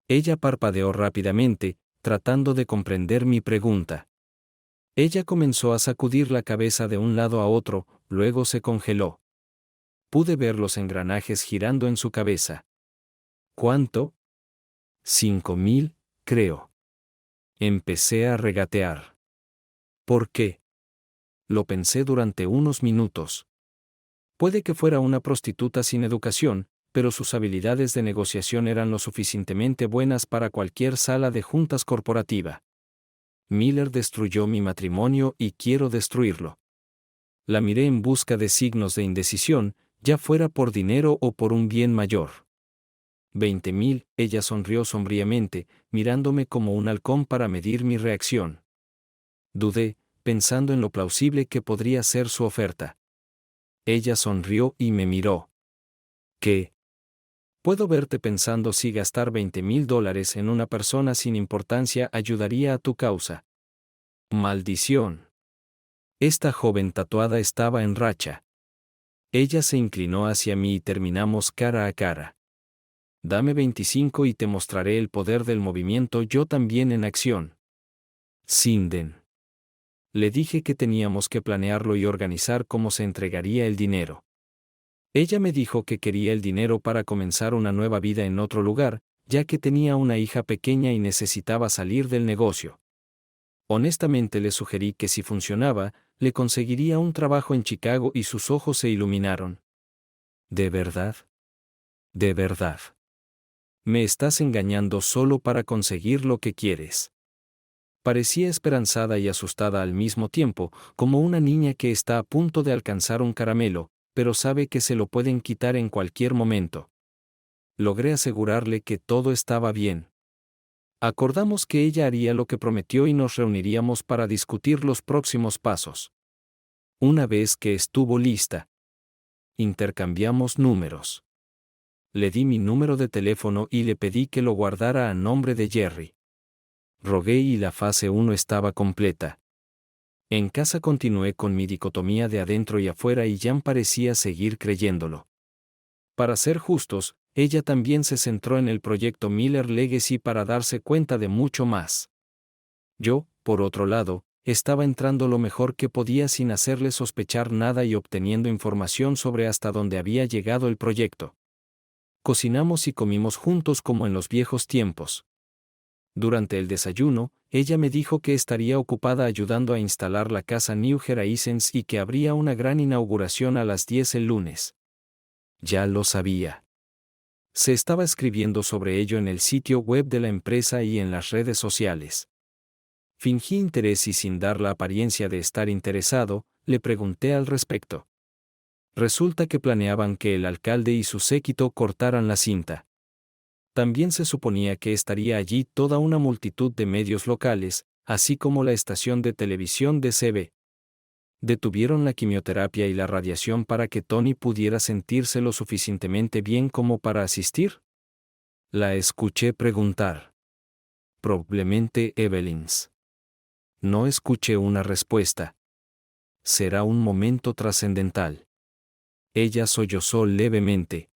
Ella parpadeó rápidamente, tratando de comprender mi pregunta. Ella comenzó a sacudir la cabeza de un lado a otro, luego se congeló. Pude ver los engranajes girando en su cabeza. ¿Cuánto? 5,000, creo. Empecé a regatear. ¿Por qué? Lo pensé durante unos minutos. Puede que fuera una prostituta sin educación, pero sus habilidades de negociación eran lo suficientemente buenas para cualquier sala de juntas corporativa. Miller destruyó mi matrimonio y quiero destruirlo. La miré en busca de signos de indecisión, ya fuera por dinero o por un bien mayor. 20,000, ella sonrió sombríamente, mirándome como un halcón para medir mi reacción. Dudé, pensando en lo plausible que podría ser su oferta. Ella sonrió y me miró. ¿Qué? Puedo verte pensando si gastar $20,000 en una persona sin importancia ayudaría a tu causa. Maldición. Esta joven tatuada estaba en racha. Ella se inclinó hacia mí y terminamos cara a cara. Dame 25 y te mostraré el poder del movimiento yo también en acción. Sinden. Le dije que teníamos que planearlo y organizar cómo se entregaría el dinero. Ella me dijo que quería el dinero para comenzar una nueva vida en otro lugar, ya que tenía una hija pequeña y necesitaba salir del negocio. Honestamente le sugerí que si funcionaba, le conseguiría un trabajo en Chicago y sus ojos se iluminaron. ¿De verdad? ¿De verdad? Me estás engañando solo para conseguir lo que quieres. Parecía esperanzada y asustada al mismo tiempo, como una niña que está a punto de alcanzar un caramelo, pero sabe que se lo pueden quitar en cualquier momento. Logré asegurarle que todo estaba bien. Acordamos que ella haría lo que prometió y nos reuniríamos para discutir los próximos pasos. Una vez que estuvo lista, intercambiamos números. Le di mi número de teléfono y le pedí que lo guardara a nombre de Jerry. Rogué y la fase 1 estaba completa. En casa continué con mi dicotomía de adentro y afuera y Jan parecía seguir creyéndolo. Para ser justos, ella también se centró en el proyecto Miller Legacy para darse cuenta de mucho más. Yo, por otro lado, estaba entrando lo mejor que podía sin hacerle sospechar nada y obteniendo información sobre hasta dónde había llegado el proyecto. Cocinamos y comimos juntos como en los viejos tiempos. Durante el desayuno, ella me dijo que estaría ocupada ayudando a instalar la casa New Horizons y que habría una gran inauguración a las 10 el lunes. Ya lo sabía. Se estaba escribiendo sobre ello en el sitio web de la empresa y en las redes sociales. Fingí interés y sin dar la apariencia de estar interesado, le pregunté al respecto. Resulta que planeaban que el alcalde y su séquito cortaran la cinta. También se suponía que estaría allí toda una multitud de medios locales, así como la estación de televisión de CB. Detuvieron la quimioterapia y la radiación para que Tony pudiera sentirse lo suficientemente bien como para asistir. La escuché preguntar. Probablemente Evelyn's. No escuché una respuesta. Será un momento trascendental. Ella sollozó levemente.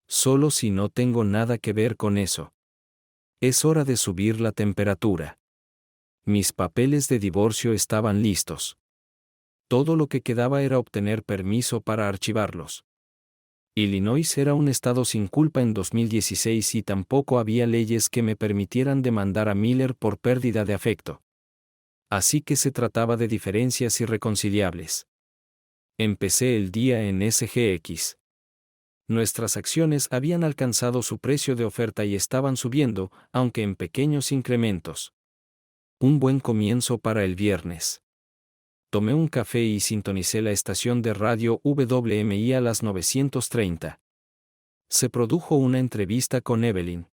Solo si no tengo nada que ver con eso. Es hora de subir la temperatura. Mis papeles de divorcio estaban listos. Todo lo que quedaba era obtener permiso para archivarlos. Illinois era un estado sin culpa en 2016 y tampoco había leyes que me permitieran demandar a Miller por pérdida de afecto. Así que se trataba de diferencias irreconciliables. Empecé el día en SGX. Nuestras acciones habían alcanzado su precio de oferta y estaban subiendo, aunque en pequeños incrementos. Un buen comienzo para el viernes. Tomé un café y sintonicé la estación de radio WMI a las 930. Se produjo una entrevista con Evelyn.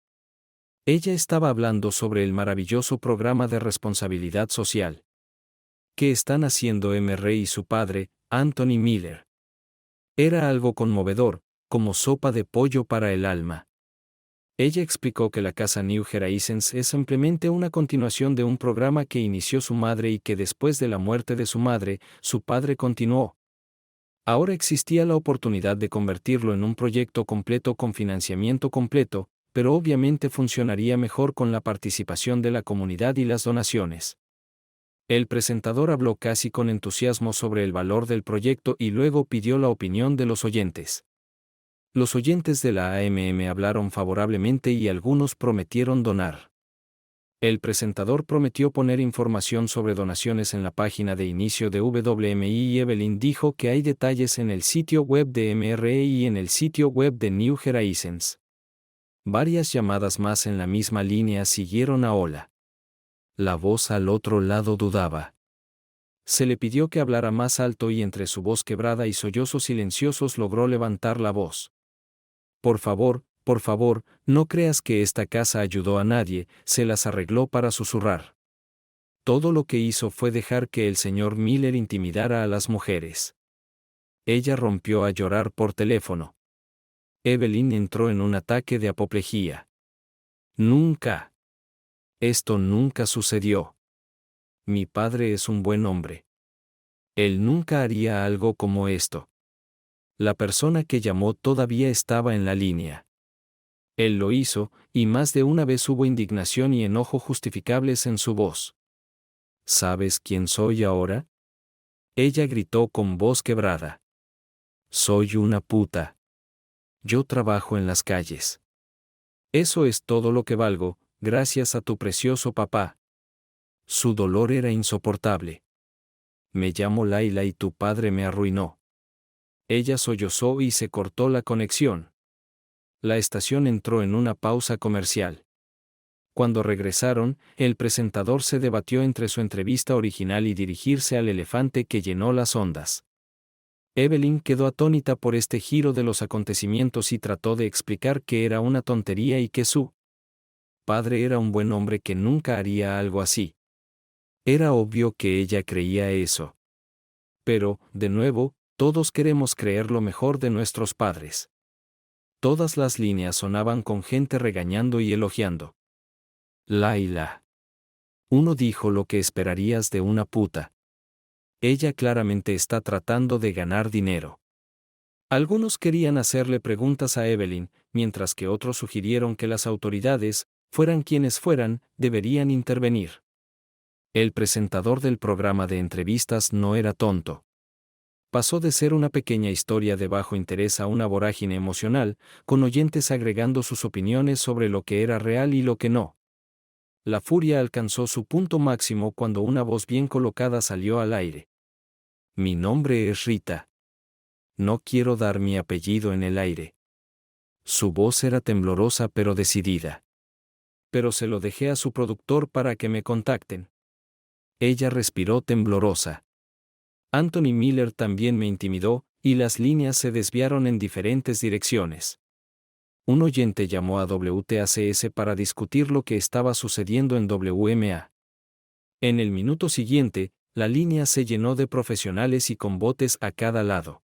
Ella estaba hablando sobre el maravilloso programa de responsabilidad social. ¿Qué están haciendo MR y su padre, Anthony Miller? Era algo conmovedor, como sopa de pollo para el alma. Ella explicó que la casa New Horizons es simplemente una continuación de un programa que inició su madre y que después de la muerte de su madre, su padre continuó. Ahora existía la oportunidad de convertirlo en un proyecto completo con financiamiento completo, pero obviamente funcionaría mejor con la participación de la comunidad y las donaciones. El presentador habló casi con entusiasmo sobre el valor del proyecto y luego pidió la opinión de los oyentes. Los oyentes de la AMM hablaron favorablemente y algunos prometieron donar. El presentador prometió poner información sobre donaciones en la página de inicio de WMI y Evelyn dijo que hay detalles en el sitio web de MRE y en el sitio web de New Horizons. Varias llamadas más en la misma línea siguieron a Ola. La voz al otro lado dudaba. Se le pidió que hablara más alto y entre su voz quebrada y sollozos silenciosos logró levantar la voz. Por favor, no creas que esta casa ayudó a nadie, se las arregló para susurrar. Todo lo que hizo fue dejar que el señor Miller intimidara a las mujeres. Ella rompió a llorar por teléfono. Evelyn entró en un ataque de apoplejía. Nunca. Esto nunca sucedió. Mi padre es un buen hombre. Él nunca haría algo como esto. La persona que llamó todavía estaba en la línea. Él lo hizo, y más de una vez hubo indignación y enojo justificables en su voz. ¿Sabes quién soy ahora? Ella gritó con voz quebrada. Soy una puta. Yo trabajo en las calles. Eso es todo lo que valgo, gracias a tu precioso papá. Su dolor era insoportable. Me llamo Laila y tu padre me arruinó. Ella sollozó y se cortó la conexión. La estación entró en una pausa comercial. Cuando regresaron, el presentador se debatió entre su entrevista original y dirigirse al elefante que llenó las ondas. Evelyn quedó atónita por este giro de los acontecimientos y trató de explicar que era una tontería y que su padre era un buen hombre que nunca haría algo así. Era obvio que ella creía eso. Pero, de nuevo, todos queremos creer lo mejor de nuestros padres. Todas las líneas sonaban con gente regañando y elogiando. Laila. Uno dijo lo que esperarías de una puta. Ella claramente está tratando de ganar dinero. Algunos querían hacerle preguntas a Evelyn, mientras que otros sugirieron que las autoridades, fueran quienes fueran, deberían intervenir. El presentador del programa de entrevistas no era tonto. Pasó de ser una pequeña historia de bajo interés a una vorágine emocional, con oyentes agregando sus opiniones sobre lo que era real y lo que no. La furia alcanzó su punto máximo cuando una voz bien colocada salió al aire. Mi nombre es Rita. No quiero dar mi apellido en el aire. Su voz era temblorosa pero decidida. Pero se lo dejé a su productor para que me contacten. Ella respiró temblorosa. Anthony Miller también me intimidó, y las líneas se desviaron en diferentes direcciones. Un oyente llamó a WTACS para discutir lo que estaba sucediendo en WMA. En el minuto siguiente, la línea se llenó de profesionales y con botes a cada lado.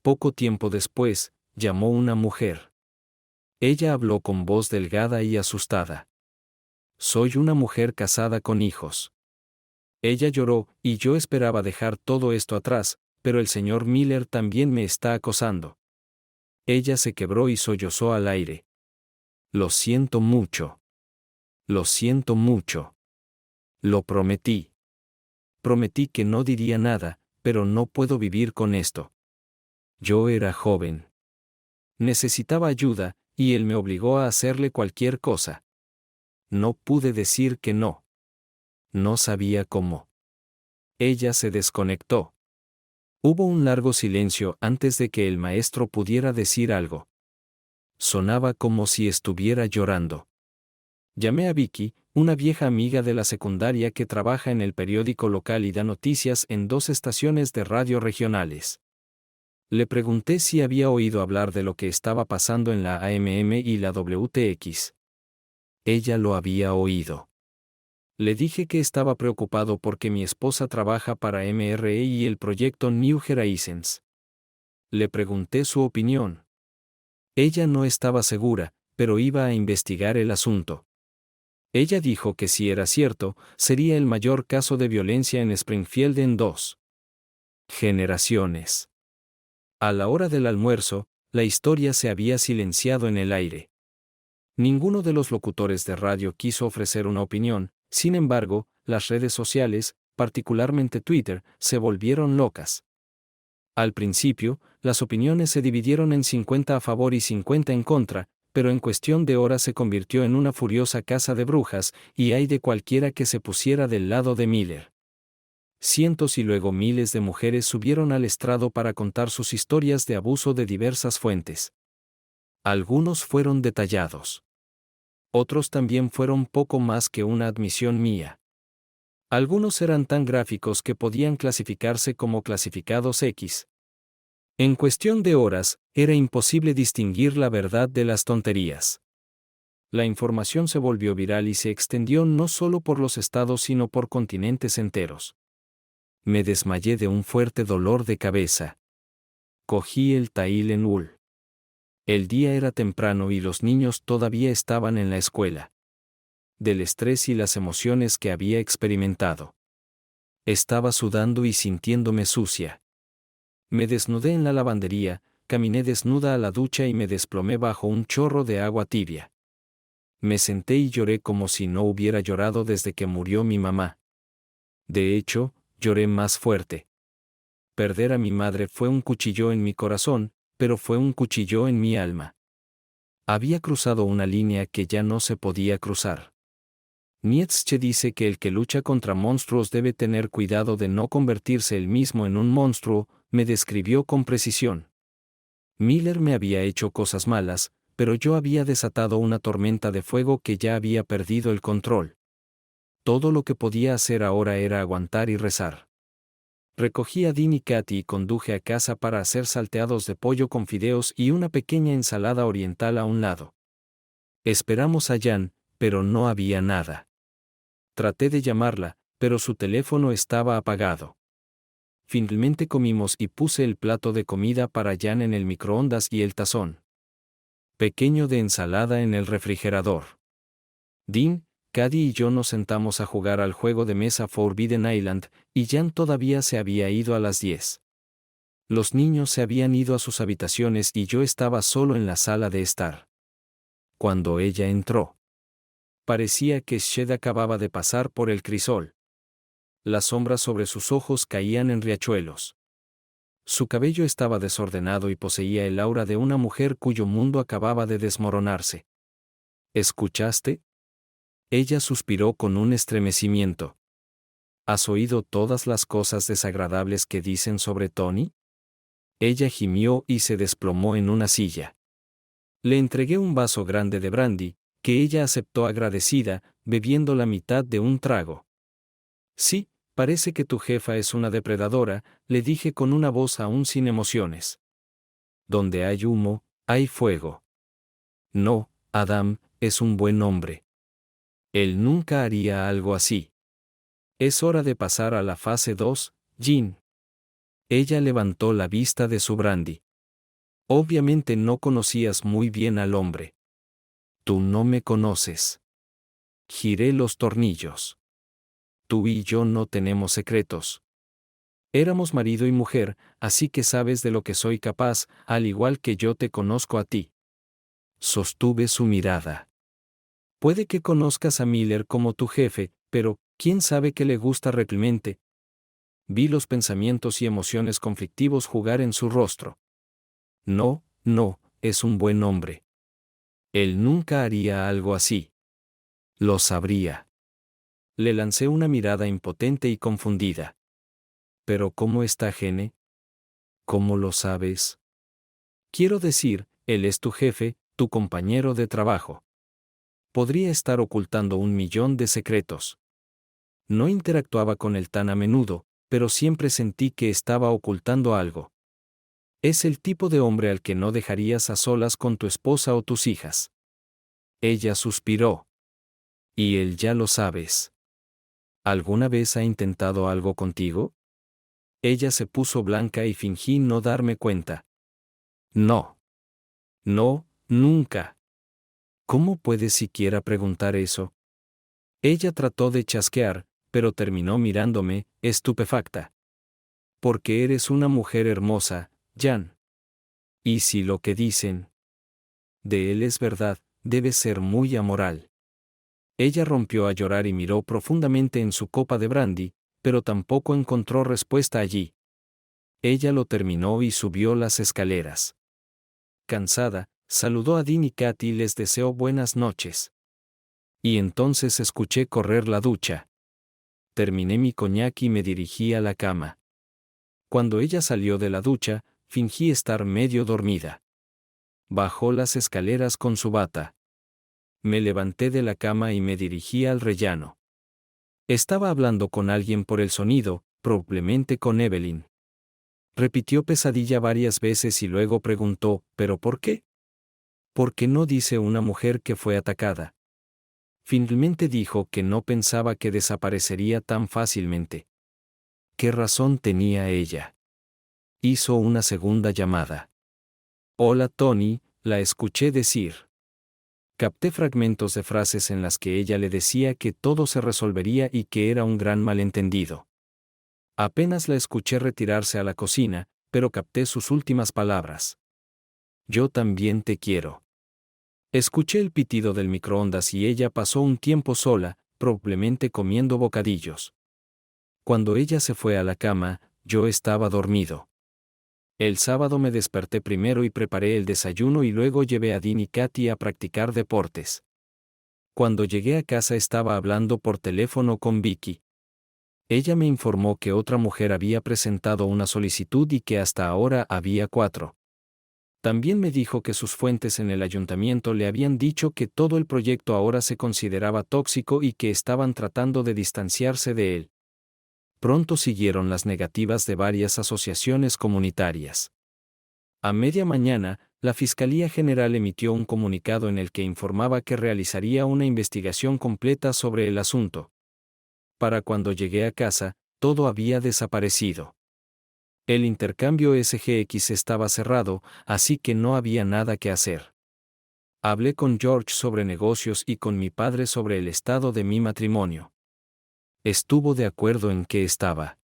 Poco tiempo después, llamó una mujer. Ella habló con voz delgada y asustada. Soy una mujer casada con hijos. Ella lloró, y yo esperaba dejar todo esto atrás, pero el señor Miller también me está acosando. Ella se quebró y sollozó al aire. Lo siento mucho. Lo siento mucho. Lo prometí. Prometí que no diría nada, pero no puedo vivir con esto. Yo era joven. Necesitaba ayuda, y él me obligó a hacerle cualquier cosa. No pude decir que no. No sabía cómo. Ella se desconectó. Hubo un largo silencio antes de que el maestro pudiera decir algo. Sonaba como si estuviera llorando. Llamé a Vicky, una vieja amiga de la secundaria que trabaja en el periódico local y da noticias en 2 estaciones de radio regionales. Le pregunté si había oído hablar de lo que estaba pasando en la AMM y la WTX. Ella lo había oído. Le dije que estaba preocupado porque mi esposa trabaja para MRE y el proyecto New Horizons. Le pregunté su opinión. Ella no estaba segura, pero iba a investigar el asunto. Ella dijo que si era cierto, sería el mayor caso de violencia en Springfield en 2 generaciones. A la hora del almuerzo, la historia se había silenciado en el aire. Ninguno de los locutores de radio quiso ofrecer una opinión. Sin embargo, las redes sociales, particularmente Twitter, se volvieron locas. Al principio, las opiniones se dividieron en 50 a favor y 50 en contra, pero en cuestión de horas se convirtió en una furiosa caza de brujas, y ay de cualquiera que se pusiera del lado de Miller. Cientos y luego miles de mujeres subieron al estrado para contar sus historias de abuso de diversas fuentes. Algunos fueron detallados. Otros también fueron poco más que una admisión mía. Algunos eran tan gráficos que podían clasificarse como clasificados X. En cuestión de horas, era imposible distinguir la verdad de las tonterías. La información se volvió viral y se extendió no solo por los estados sino por continentes enteros. Me desmayé de un fuerte dolor de cabeza. Cogí el Tylenol. El día era temprano y los niños todavía estaban en la escuela. Del estrés y las emociones que había experimentado. Estaba sudando y sintiéndome sucia. Me desnudé en la lavandería, caminé desnuda a la ducha y me desplomé bajo un chorro de agua tibia. Me senté y lloré como si no hubiera llorado desde que murió mi mamá. De hecho, lloré más fuerte. Perder a mi madre fue un cuchillo en mi corazón, pero fue un cuchillo en mi alma. Había cruzado una línea que ya no se podía cruzar. Nietzsche dice que el que lucha contra monstruos debe tener cuidado de no convertirse él mismo en un monstruo, me describió con precisión. Miller me había hecho cosas malas, pero yo había desatado una tormenta de fuego que ya había perdido el control. Todo lo que podía hacer ahora era aguantar y rezar. Recogí a Dean y Katy y conduje a casa para hacer salteados de pollo con fideos y una pequeña ensalada oriental a un lado. Esperamos a Jan, pero no había nada. Traté de llamarla, pero su teléfono estaba apagado. Finalmente comimos y puse el plato de comida para Jan en el microondas y el tazón pequeño de ensalada en el refrigerador. Dean, Katy y yo nos sentamos a jugar al juego de mesa Forbidden Island, y Jan todavía se había ido a las 10. Los niños se habían ido a sus habitaciones y yo estaba solo en la sala de estar. Cuando ella entró, parecía que Shed acababa de pasar por el crisol. Las sombras sobre sus ojos caían en riachuelos. Su cabello estaba desordenado y poseía el aura de una mujer cuyo mundo acababa de desmoronarse. ¿Escuchaste? Ella suspiró con un estremecimiento. ¿Has oído todas las cosas desagradables que dicen sobre Tony? Ella gimió y se desplomó en una silla. Le entregué un vaso grande de brandy, que ella aceptó agradecida, bebiendo la mitad de un trago. Sí, parece que tu jefa es una depredadora, le dije con una voz aún sin emociones. Donde hay humo, hay fuego. No, Adam, es un buen hombre. Él nunca haría algo así. Es hora de pasar a la fase 2, Jean. Ella levantó la vista de su brandy. Obviamente no conocías muy bien al hombre. Tú no me conoces. Giré los tornillos. Tú y yo no tenemos secretos. Éramos marido y mujer, así que sabes de lo que soy capaz, al igual que yo te conozco a ti. Sostuve su mirada. Puede que conozcas a Miller como tu jefe, pero, ¿quién sabe qué le gusta realmente? Vi los pensamientos y emociones conflictivos jugar en su rostro. No, es un buen hombre. Él nunca haría algo así. Lo sabría. Le lancé una mirada impotente y confundida. ¿Pero cómo está Gene? ¿Cómo lo sabes? Quiero decir, él es tu jefe, tu compañero de trabajo. Podría estar ocultando 1.000.000 de secretos. No interactuaba con él tan a menudo, pero siempre sentí que estaba ocultando algo. Es el tipo de hombre al que no dejarías a solas con tu esposa o tus hijas. Ella suspiró. Y él ya lo sabes. ¿Alguna vez ha intentado algo contigo? Ella se puso blanca y fingí no darme cuenta. No. No, nunca. ¿Cómo puedes siquiera preguntar eso? Ella trató de chasquear, pero terminó mirándome, estupefacta. Porque eres una mujer hermosa, Jan. Y si lo que dicen de él es verdad, debe ser muy amoral. Ella rompió a llorar y miró profundamente en su copa de brandy, pero tampoco encontró respuesta allí. Ella lo terminó y subió las escaleras. Cansada, saludó a Dean y Katy y les deseó buenas noches. Y entonces escuché correr la ducha. Terminé mi coñac y me dirigí a la cama. Cuando ella salió de la ducha, fingí estar medio dormida. Bajó las escaleras con su bata. Me levanté de la cama y me dirigí al rellano. Estaba hablando con alguien por el sonido, probablemente con Evelyn. Repitió pesadilla varias veces y luego preguntó, ¿pero por qué? ¿Por qué no dice una mujer que fue atacada? Finalmente dijo que no pensaba que desaparecería tan fácilmente. ¿Qué razón tenía ella? Hizo una segunda llamada. Hola Tony, la escuché decir. Capté fragmentos de frases en las que ella le decía que todo se resolvería y que era un gran malentendido. Apenas la escuché retirarse a la cocina, pero capté sus últimas palabras. Yo también te quiero. Escuché el pitido del microondas y ella pasó un tiempo sola, probablemente comiendo bocadillos. Cuando ella se fue a la cama, yo estaba dormido. El sábado me desperté primero y preparé el desayuno y luego llevé a Dean y Katy a practicar deportes. Cuando llegué a casa estaba hablando por teléfono con Vicky. Ella me informó que otra mujer había presentado una solicitud y que hasta ahora había 4. También me dijo que sus fuentes en el ayuntamiento le habían dicho que todo el proyecto ahora se consideraba tóxico y que estaban tratando de distanciarse de él. Pronto siguieron las negativas de varias asociaciones comunitarias. A media mañana, la Fiscalía General emitió un comunicado en el que informaba que realizaría una investigación completa sobre el asunto. Para cuando llegué a casa, todo había desaparecido. El intercambio SGX estaba cerrado, así que no había nada que hacer. Hablé con George sobre negocios y con mi padre sobre el estado de mi matrimonio. Estuvo de acuerdo en que estaba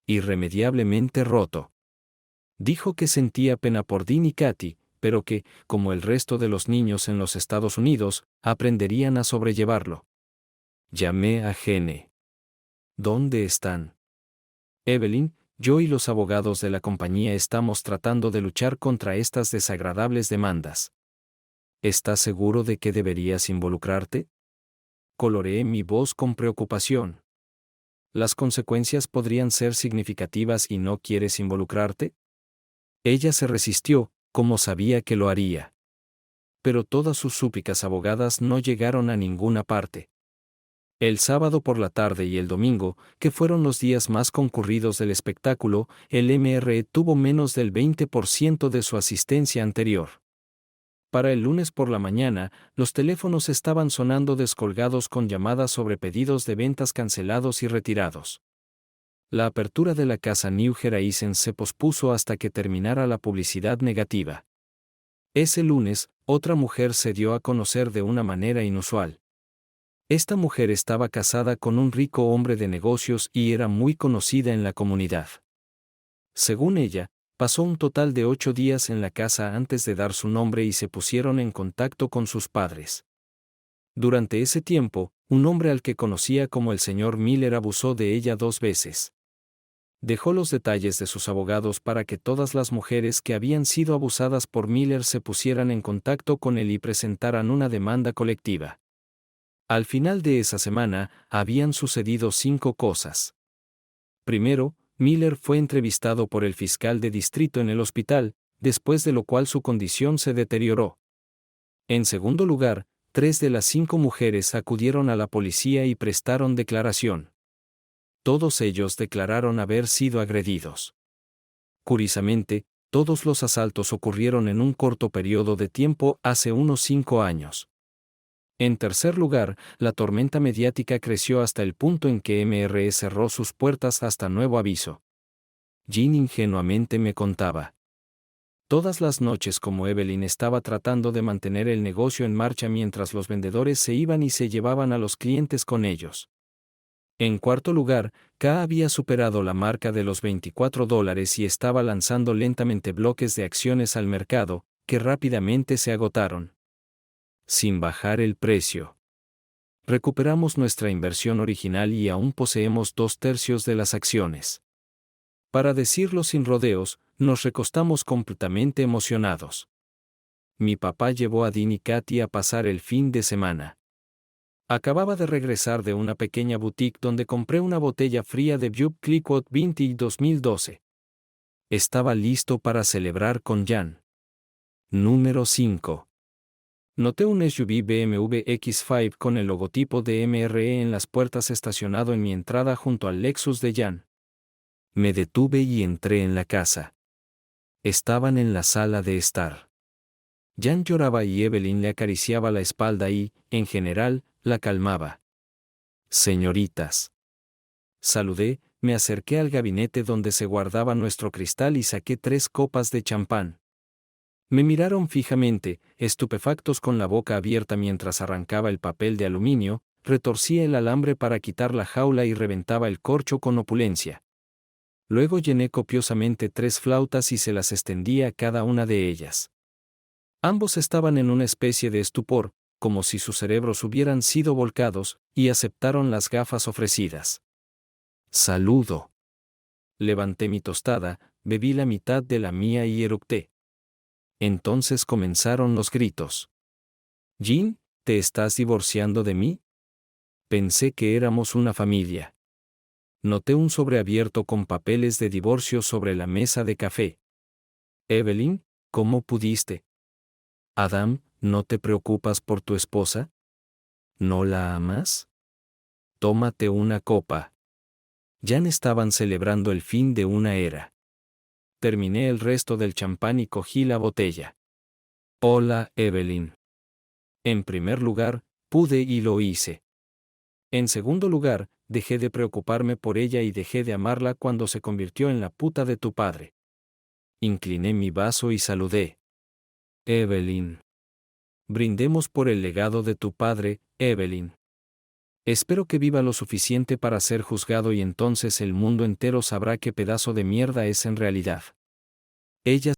irremediablemente roto. Dijo que sentía pena por Dean y Katy, pero que, como el resto de los niños en los Estados Unidos, aprenderían a sobrellevarlo. Llamé a Gene. ¿Dónde están? Evelyn, yo y los abogados de la compañía estamos tratando de luchar contra estas desagradables demandas. ¿Estás seguro de que deberías involucrarte? Coloreé mi voz con preocupación. ¿Las consecuencias podrían ser significativas y no quieres involucrarte? Ella se resistió, como sabía que lo haría. Pero todas sus súplicas abogadas no llegaron a ninguna parte. El sábado por la tarde y el domingo, que fueron los días más concurridos del espectáculo, el MRE tuvo menos del 20% de su asistencia anterior. Para el lunes por la mañana, los teléfonos estaban sonando descolgados con llamadas sobre pedidos de ventas cancelados y retirados. La apertura de la casa New Horizon se pospuso hasta que terminara la publicidad negativa. Ese lunes, otra mujer se dio a conocer de una manera inusual. Esta mujer estaba casada con un rico hombre de negocios y era muy conocida en la comunidad. Según ella, pasó un total de 8 días en la casa antes de dar su nombre y se pusieron en contacto con sus padres. Durante ese tiempo, un hombre al que conocía como el señor Miller abusó de ella 2 veces. Dejó los detalles de sus abogados para que todas las mujeres que habían sido abusadas por Miller se pusieran en contacto con él y presentaran una demanda colectiva. Al final de esa semana, habían sucedido 5 cosas. Primero, Miller fue entrevistado por el fiscal de distrito en el hospital, después de lo cual su condición se deterioró. En segundo lugar, 3 de las 5 mujeres acudieron a la policía y prestaron declaración. Todos ellos declararon haber sido agredidos. Curiosamente, todos los asaltos ocurrieron en un corto periodo de tiempo hace unos 5 años. En tercer lugar, la tormenta mediática creció hasta el punto en que MRE cerró sus puertas hasta nuevo aviso. Jean ingenuamente me contaba. Todas las noches como Evelyn estaba tratando de mantener el negocio en marcha mientras los vendedores se iban y se llevaban a los clientes con ellos. En cuarto lugar, K había superado la marca de los $24 y estaba lanzando lentamente bloques de acciones al mercado, que rápidamente se agotaron. Sin bajar el precio. Recuperamos nuestra inversión original y aún poseemos 2/3 de las acciones. Para decirlo sin rodeos, nos recostamos completamente emocionados. Mi papá llevó a Dean y Katy a pasar el fin de semana. Acababa de regresar de una pequeña boutique donde compré una botella fría de Buick Cliquot Vintage 2012. Estaba listo para celebrar con Jan. Número 5. Noté un SUV BMW X5 con el logotipo de MRE en las puertas estacionado en mi entrada junto al Lexus de Jan. Me detuve y entré en la casa. Estaban en la sala de estar. Jan lloraba y Evelyn le acariciaba la espalda y, en general, la calmaba. Señoritas. Saludé, me acerqué al gabinete donde se guardaba nuestro cristal y saqué 3 copas de champán. Me miraron fijamente, estupefactos con la boca abierta mientras arrancaba el papel de aluminio, retorcía el alambre para quitar la jaula y reventaba el corcho con opulencia. Luego llené copiosamente 3 flautas y se las extendí a cada una de ellas. Ambos estaban en una especie de estupor, como si sus cerebros hubieran sido volcados, y aceptaron las gafas ofrecidas. Saludo. Levanté mi tostada, bebí la mitad de la mía y eructé. Entonces comenzaron los gritos. «Jean, ¿te estás divorciando de mí? Pensé que éramos una familia». Noté un sobre abierto con papeles de divorcio sobre la mesa de café. «Evelyn, ¿cómo pudiste? Adam, ¿no te preocupas por tu esposa? ¿No la amas? Tómate una copa». Ya estaban celebrando el fin de una era. Terminé el resto del champán y cogí la botella. «Hola, Evelyn». En primer lugar, pude y lo hice. En segundo lugar, dejé de preocuparme por ella y dejé de amarla cuando se convirtió en la puta de tu padre. Incliné mi vaso y saludé. «Evelyn. Brindemos por el legado de tu padre, Evelyn. Espero que viva lo suficiente para ser juzgado y entonces el mundo entero sabrá qué pedazo de mierda es en realidad». Ella